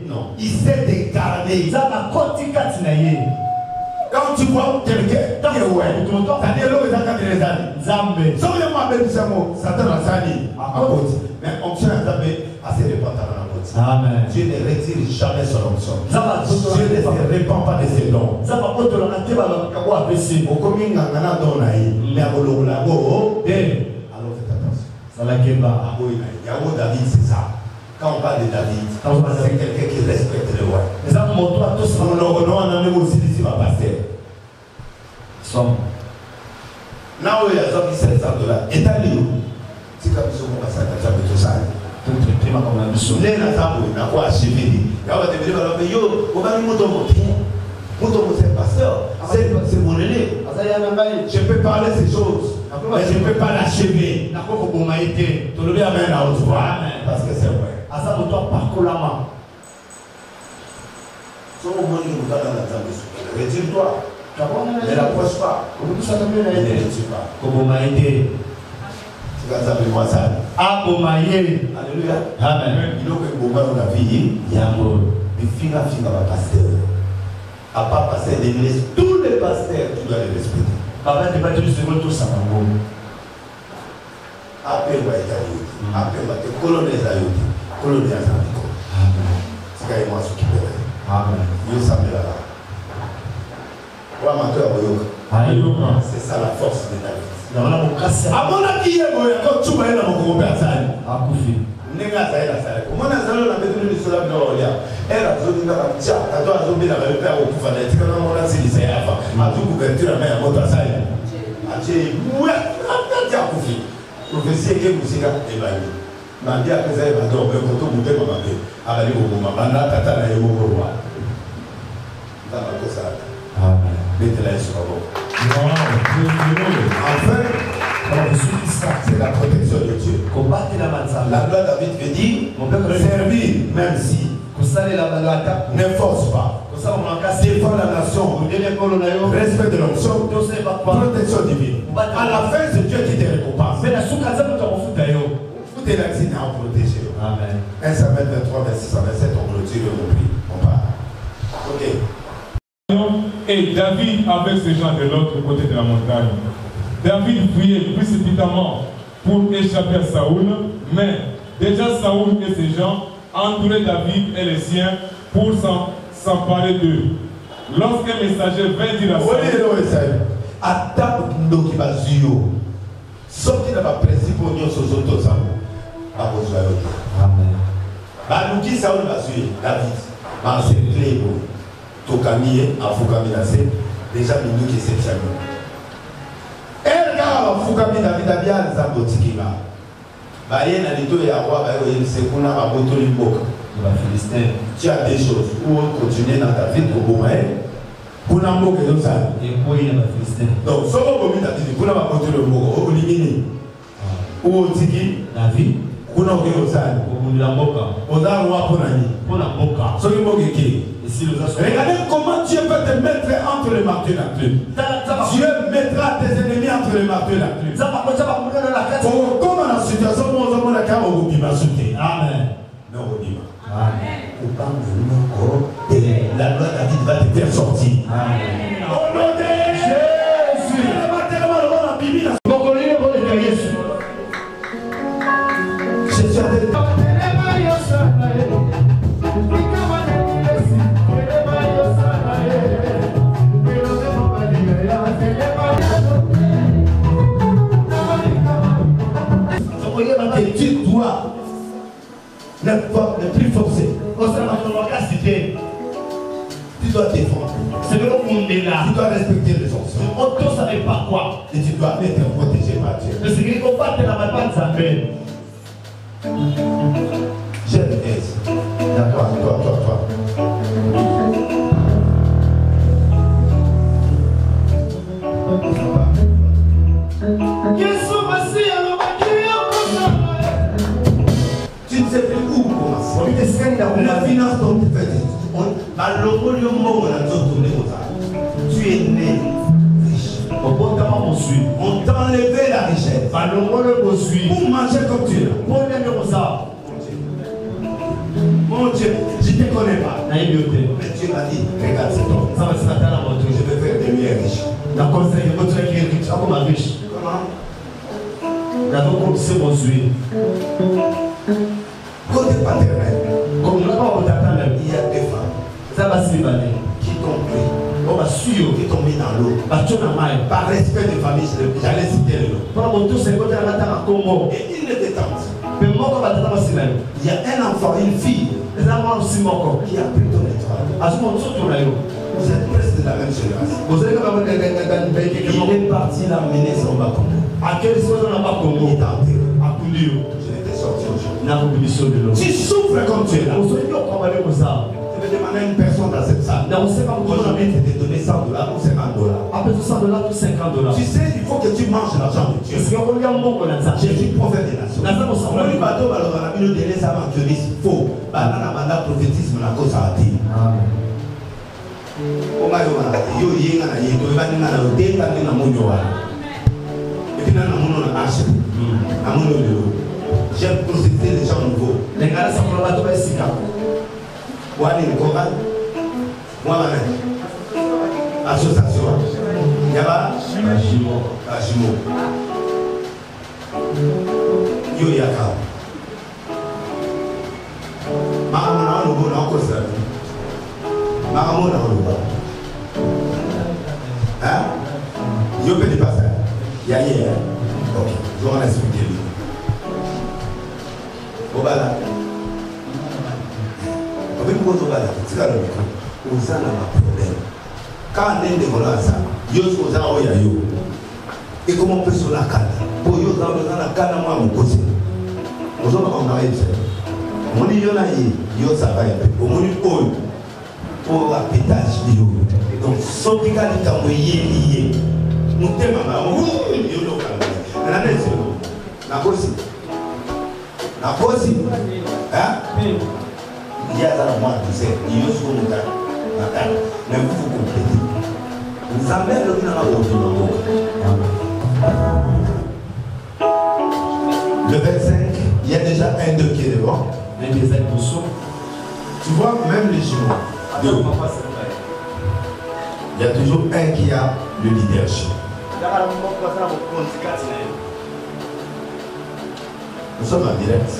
Non, il s'est incarné. Quand tu vois quelqu'un qui est ouin, c'est-à-dire l'homme est en les années. Sauf-moi, Satan a sali à côté. Mais on tient à taper assez de pantalons. Amen. Dieu ne retire jamais son onction. Dieu ne se répand pas de ses dons. Au commun, mais à Bologna, alors faites attention. David, c'est ça. Quand on parle de David, c'est quelqu'un qui respecte le roi. On a même aussi ici ma pasteur. Là où il y a 700 $, et t'as lu, c'est comme ça qu'on va s'attacher tout ça. Les nazares, n'a pas achevé. C'est mon aîné. Je peux parler ces choses, mais je ne peux pas l'achever. Tu le amènes à haute voix, parce que c'est vrai. Retire-toi. Ne l'approche pas. Ne tue pas. Alléluia. Amen. Il faut que vous la vie. Il y a un pasteur. À part pasteur d'église, tous les pasteurs, tu dois les respecter. Appelle moi Italie. Colonise Colonise c'est quand moi ce qui peut être. Amen. Dieu s'appelle là. C'est ça la force de David. À mon avis, quand tu vas dans mon personne, Nenga Zaïla Salé. Comment on a zalé la maison de Solam Noria? Elle a besoin d'un tcha, t'as droit à zombi dans le père au pouvoir d'être quand on a dit c'est avant. A tout couverture à main à votre salle. A dit, ouais, t'as couffé. Prophétie que vous êtes évalué. M'a dit à que ça va donc, quand on vous fait ma mère, à la ligne au moment, là, t'as la ligne au roi. Dans la cosa. Amen. Mettez la sur la boue. Enfin, c'est la protection de Dieu. La loi David veut dire servir, même si ne force pas. défend la nation, respect de l'onction, protection divine. À la fin, c'est Dieu qui te récompense. Vous êtes vacciné à protéger. Amen. 1 Samuel 23, verset 127, on clôture, on prie, on part. Ok. Et David avec ses gens de l'autre côté de la montagne. David fuyait précipitamment pour échapper à Saoul, mais déjà Saoul et ses gens entouraient David et les siens pour s'emparer d'eux. Lorsqu'un messager vint dire à Saoul, Baluki Saoul va suivre David. C'est clé. Tokami, Afukami, déjà Mindou qui est exceptionnel. Erga Afukami David Abian Zabotikima. Baye na lito ya roi baye sekuna baboto limboka. Tu as des choses où on continue dans David au Bomae. Kuna mboka yosa. Donc solo bomi David kuna baboto limboka au limini. Où tiki David kuna yosa. Oza roi ponani. Pona mboka. Solo mboka ki. Regardez comment Dieu peut te mettre entre les marteaux et la plume. Dieu mettra tes ennemis entre les marteaux et la plume. Comme dans la situation où on a la carte au Bima sauté. Amen. Non, au Bima. Amen. La loi David va te faire sortir. Amen. Au nom de Jésus. Et tu dois ne plus forcer. Tu dois défendre. Tu dois respecter les anciens. Et tu dois être protégé par Dieu. Genèse. Toi. Tu ne sais plus où commencer. La finance dont tu fais. Tu es né riche. On t'a enlevé la richesse. Pour manger comme tu es. Mon Dieu, je ne te connais pas. Mais Dieu m'a dit, regarde cet homme. Je vais faire de lui un riche. Comment? Côté paternel, comme il y a deux femmes qui t'ont pris, qui t'ont mis dans l'eau. Par respect de famille, j'allais citer le nom. Et une de tes tantes, il y a un enfant, une fille, qui a pris ton étoile. Vous êtes presque de la même génération. Il est parti l'amener sur ma Congo. Il est enterré. Je l'étais sorti aujourd'hui. Tu souffres comme tu es là. Je vais demander à une personne dans cette salle. Aujourd'hui, je t'ai donné $100 ou $50. Tu sais, il faut que tu manges l'argent de Dieu. Je suis prophète des nations. Faux. Prophétisme la cause à j'aime procéder les gens nouveaux. Les gars sont pour la tombe ici. Association. Yaba Ajimo. Yo Yaka. Mahamona nouveau na cause. Mahamona nouveau. Hein? Yo peut dépasser. Yaye. Ok, je vais expliquer. Obala. Avec vous, Obala, c'est là le micro. Vous avez un problème. Quand on est devant ça, vous avez un problème. Et comment on peut se la canne? Pour vous avez la canne, moi, mon côté. Vous avez un problème. On dit, yo ça va un peu. On dit, pour la pétage, donc, sans que vous ayez nous t'aimons, nous la posi, hein? Il y a ça moi tu sais, il y a ce qu'on a. Mais vous comprenez. Vous avez le Le 25, il y a déjà un d'eux qui est devant. Tu vois, même les jumeaux. Il y a toujours un qui a le leadership. Nous sommes en direct.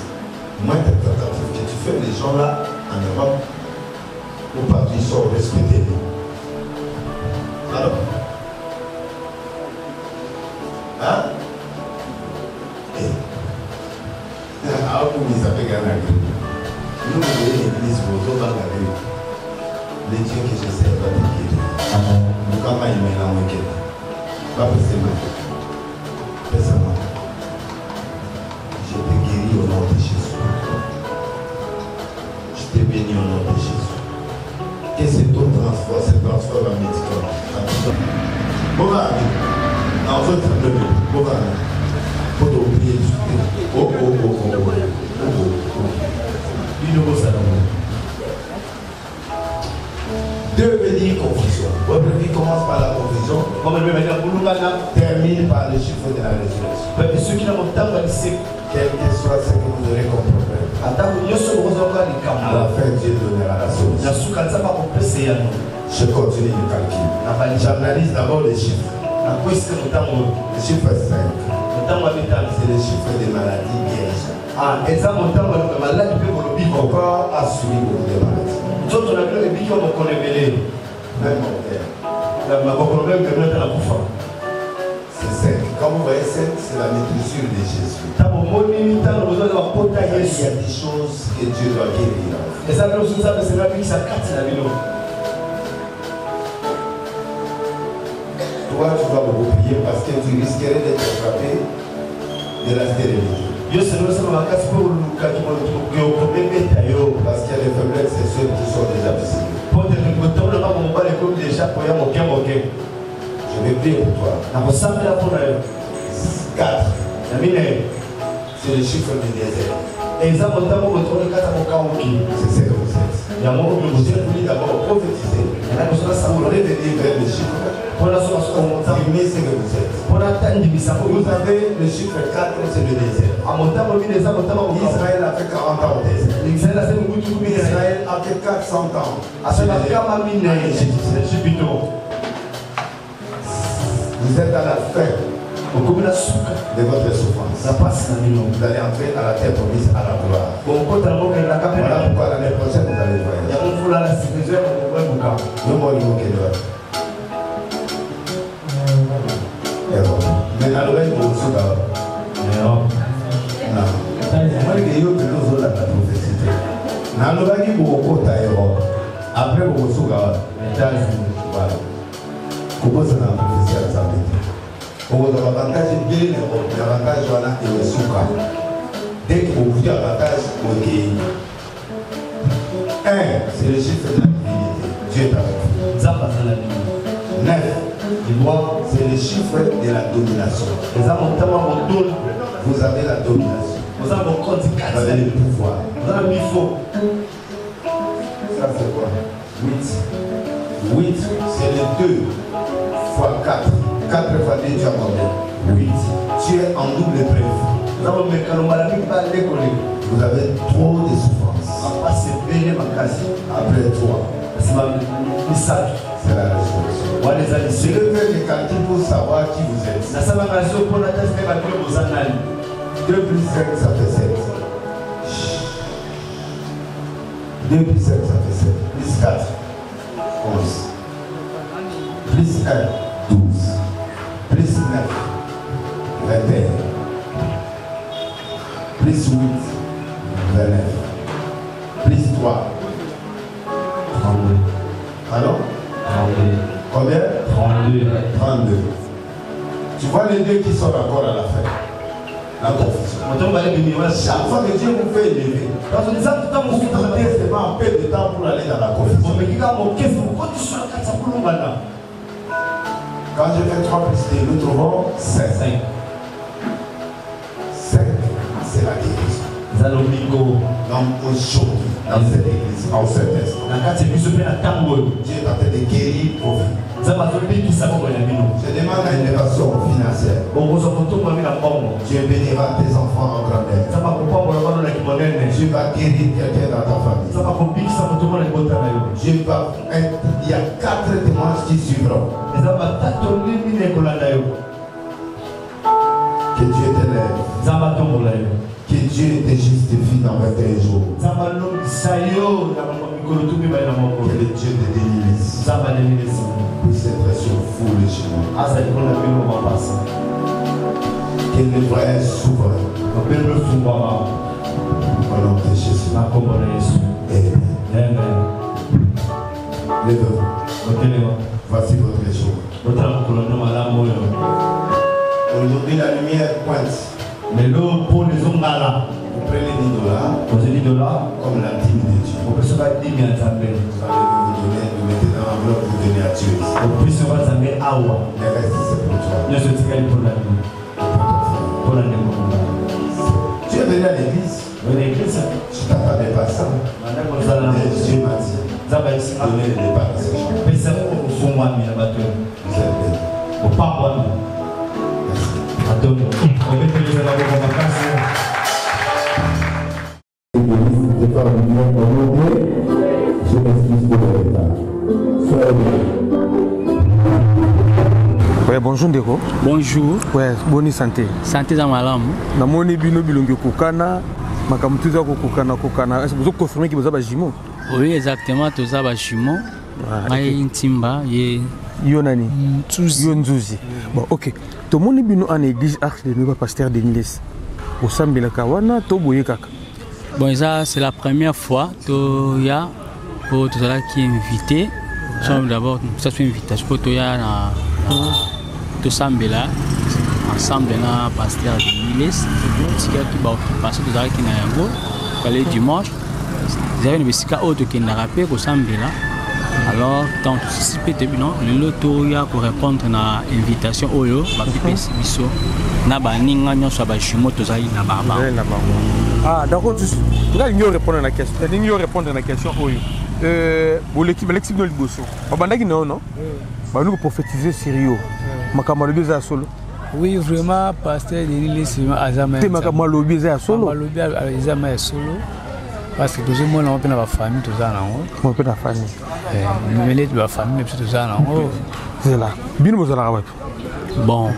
Moins interprétatif que tu fais les gens là en Europe ou partout ils sont respectés. Alors, hein? Alors, pour nous, ça fait gagner. Nous, vous voyez l'église, vous allez regarder. Les dieux que je sais, va te guérir. Nous, comment il met la moquette? Pas forcément. Personne. Je te guéris au nom de Jésus. Je te bénis au nom de Jésus. Que c'est ton transport, se transforme en médicament. Bon, va. Non, on va te le dire. Bon, va. Faut t'oublier. Oh. Du nouveau salon. Deux veut dire confusion. Votre vie commence par la confusion. Termine par le chiffre de la résurrection. Quel que soit ce que vous aurez comme problème. À la fin, Dieu donnera la solution. Je continue le calcul. J'analyse d'abord les chiffres. Le chiffre 5. C'est le chiffre des maladies guérissantes. Pourquoi assurer beaucoup de maladies? Même c'est 5. Quand vous voyez 5, c'est la maîtrise de Jésus. Il y a des choses que Dieu doit guérir. Toi, tu vas beaucoup prier parce que tu risquerais d'être frappé de la stérilité. Parce qu'il y a des faiblesses sexuelles qui sont déjà visibles. Je vais prier pour toi. 4. C'est le chiffre du désert. C'est ce que vous êtes. Vous êtes venu d'abord prophétiser pour revenir vers le chiffre. Affirmer ce que vous êtes. Vous avez le chiffre 4, c'est le désert. Israël a fait 40 ans au désert. Israël a fait 400 ans. Vous êtes à la fin de votre souffrance. Vous allez entrer à la terre promise à la gloire. Voilà pourquoi l'année prochaine vous allez voyager. Mais la nouvelle pour vous, non. Moi, je suis venu la prophétie. La nouvelle pour vous, après vous, voilà. Comment ça la prophétie à la pour vous avantage bien, l'avantage et le souka. Dès que vous voulez avantage, vous gagnez. 1, c'est le chiffre de la divinité. Dieu est avec vous. 9, c'est le chiffre de la domination. Vous avez la domination. Vous avez le pouvoir. Ça c'est quoi? 8. 8, c'est le 2 fois 4. 4 fois 2, tu as combien? 8. Tu es en double épreuve. Vous avez trop de souffrance. Après 3. C'est la résurrection. Je vais faire des calculs pour savoir qui vous êtes. 2 plus 5, ça fait 7. 2 plus 5, ça fait 7. Plus 4, 11. Plus 1, 12. Plus 9, 21. Plus 8, 29. Plus 3, 32. Alors? 32. Combien? 32. 32. Tu vois les deux qui sont encore à la fin. La confusion. Chaque fois que Dieu vous fait élever, c'est pas un peu de temps pour aller dans la confusion. Quand je fais 3 plus 2, nous trouvons 5. 5, c'est la guérison. Donc aujourd'hui, dans cette église, en cet instant, Dieu est en train de guérir vos vies. Je demande à une élévation financière. Dieu bénira tes enfants en grandeur. Dieu va guérir quelqu'un dans ta famille. Dieu va être, il y a 4 témoignages qui suivront. Que Dieu t'élève. Que Dieu te justifie dans 21 jours. Que le Dieu te délivre. Puisse être sur fou le chemin. Que le voyage s'ouvre. Au nom de Jésus. Amen. Lève-vous. Voici votre jour. Aujourd'hui, la lumière pointe. Mais là, pour les hommes là, vous prenez $10 comme la dîme de Dieu. on peut se faire 10 000 Vous allez vous donner, vous mettez dans l'enveloppe, vous donnez à Dieu. on peut se faire ça, mais à quoi? Le reste, c'est pour toi. Je suis pour la vie. Pour la vie. Tu es venu à l'église. Oui, l'église. Je ne t'attendais pas à ça. Mais Dieu m'a dit, donnez le départ à ces gens. Mais c'est pour vous, moi, mais la bataille. Vous êtes bénis. Au pas moi. Attends, on va te laisser la voix en vacances. Je m'excuse pour le retard. Soyez bien. Ouais, bonjour Ndeko. Bonjour. Ouais, bonne santé. Santé za malamu. Na moni bino bilongi kokana, makamutuza kokana. Est-ce que vous confirmez que vous avez jumeaux? Oui, exactement, tous avez jumeaux. Ngai Ntimba ye Yonani. Nzuzi. Nzuzi. Bon, OK. To moni bino en église Arche de Nouveau Pasteur Denis. Au sambela kawana to boye kaka. Bon, ça c'est la première fois to ya pour tout cela qui est invité. D'abord, ça c'est une invitation pour to ya na to sambela ensemble na Pasteur Denis. C'est qui va passer tout cela qui na yango. Le dimanche, vous avez une bisika autre qui n'a rappelé au sambela. Alors, tant que si peut-être le loto ya pour répondre à l'invitation oyo, ba pipesi biso na ba ninga nyoso ba jumeaux tozali na baba. Ah, d'accord. Là, il y a répondre à la question. Il y a répondre à la question oyo. Pour l'équipe de Liboso. Babandaki non non. Ba nous prophétiser sérieux. Makamalobi za solo. Oui, vraiment, Pasteur Denis c'est azama. Te makamalobi za solo. Makamalobi azama solo. Parce que tout le monde a une famille, tout ça. On peut la famille. Mais les famille, tout ça. C'est là. Bien, vous allez bon.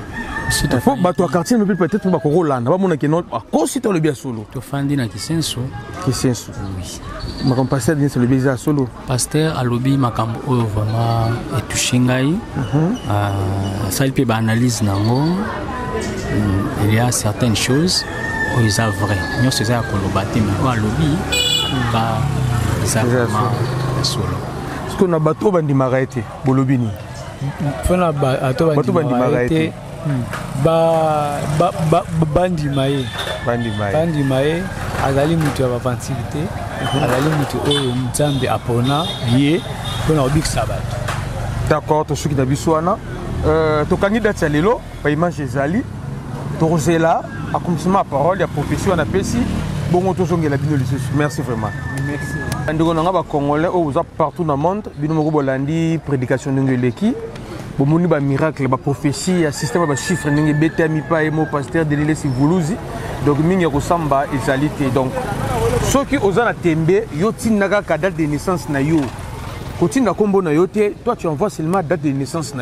Il faut que tu quartier peut-être que tu Hollande. Va mon non. Si tu le bien solo. Tu fandi na kisenso. Kisenso. Oui. Ma pasteur Denis le bien solo. Pasteur alobi makambo oyo vraiment etouché ngai. Ça il peut analyse nango. Il y a certaines choses. Ils sont vrais. Nous sommes à Kolobati, mais à lobby, ils vraiment solo. Est-ce qu'on a bateau bandi maraité, bolobini? On a bateau bandi maraité. Bandi maé. Bandi maé. Azali mutu ya bafansilité. Azali mutu oyo nzambe apona ye pona obik sabat. D'accord, to soki na biswana. To kangi date ya lelo, ba image ezali. To rozela. Accomplissement à parole, il y a profession, on a pessi. Bon, on a la merci vraiment. Merci. On a Congolais, vous êtes partout dans le monde. On a une prédication de l'Eki. On a un miracle, une prophétie, un système de chiffres, un BTM, un pasteur de l'Élé, Voulouzi. Donc, il y a Samba et Zalité. Donc, ceux qui ont un tembe, ils ont une date de naissance. Quand tu as un combo, toi, tu envoies seulement la date de naissance.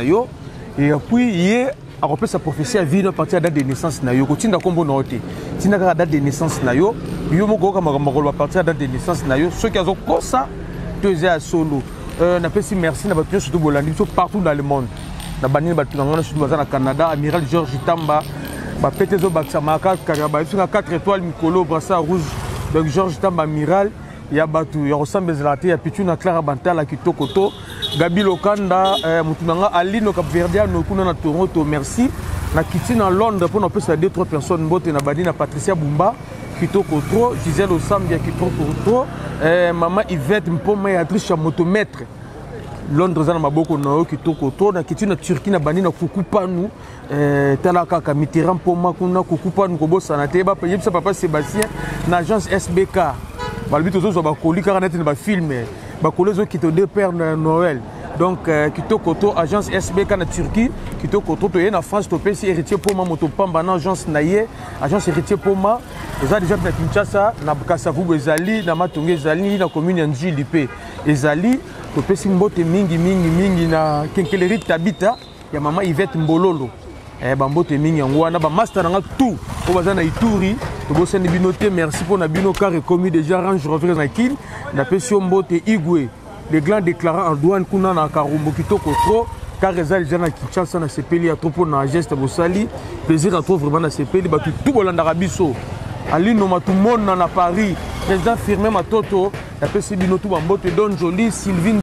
Et puis, il y a après sa prophétie à vie à partir de la date de naissance na yo ko tinda kombo na ote tinda ka date de naissance na yo yo moko ka makolo à partir de la date de naissance na yo ceux qui ont kosa deux à solo na pesi merci na batu surtout bolandi partout dans le monde na banini batu na ngana surtout bazana Canada amiral George Tamba ba petezo baksa maka karaba sur 4 étoiles mikolo brassard rouge donc George Tamba amiral ya batu ya ressemble zelaté ya pitu na Clara Bantala kitokoto Gabi Lokanda mutunanga Alino Capverdiano kuna na Toronto merci na kiti na Londres pour nous passer 2-3 personnes bote na badi na Patricia Bumba kitokoto Gisèle Osambia kitokoto maman Yvette Mpoma et Atrice motomètre Londres za na maboko na yo kitoko to na kiti na Turquie na bandi na kukupa nu tala kaka Mitterrand poma kuna kukupa nu kobosana te ba yebisa papa Sébastien na agence SBK balobi tozo ba koli kaka net na ba film ba kolezo kito de père na Noël. Donc kitoko to agence SBK na Turquie kitoko to na France to pesi héritier poma moto pamba na agence naie agence héritier poma eza déjà na Kinshasa na Kasavubu ezali na Matonge ezali na commune ya Njilipe ezali to pesi mbote mingi na kenkeleri tabita ya mama Yvette Mbololo ba mbote mingi yango wana ba master nga tout o baza na Ituri to bosani binote merci pour na bino car commis déjà range revers na kin na pesi mbote Igwe les glands déclarants en douane kuna na Karumbo kitoko trop car eza déjà na Kinshasa na sepeli ya trop na geste bosali plaisir à trop vraiment na sepeli ba tout bolanda biso alino matumona na Paris président firmé matoto la pesi bino tout ba mbote Don Jolie Sylvine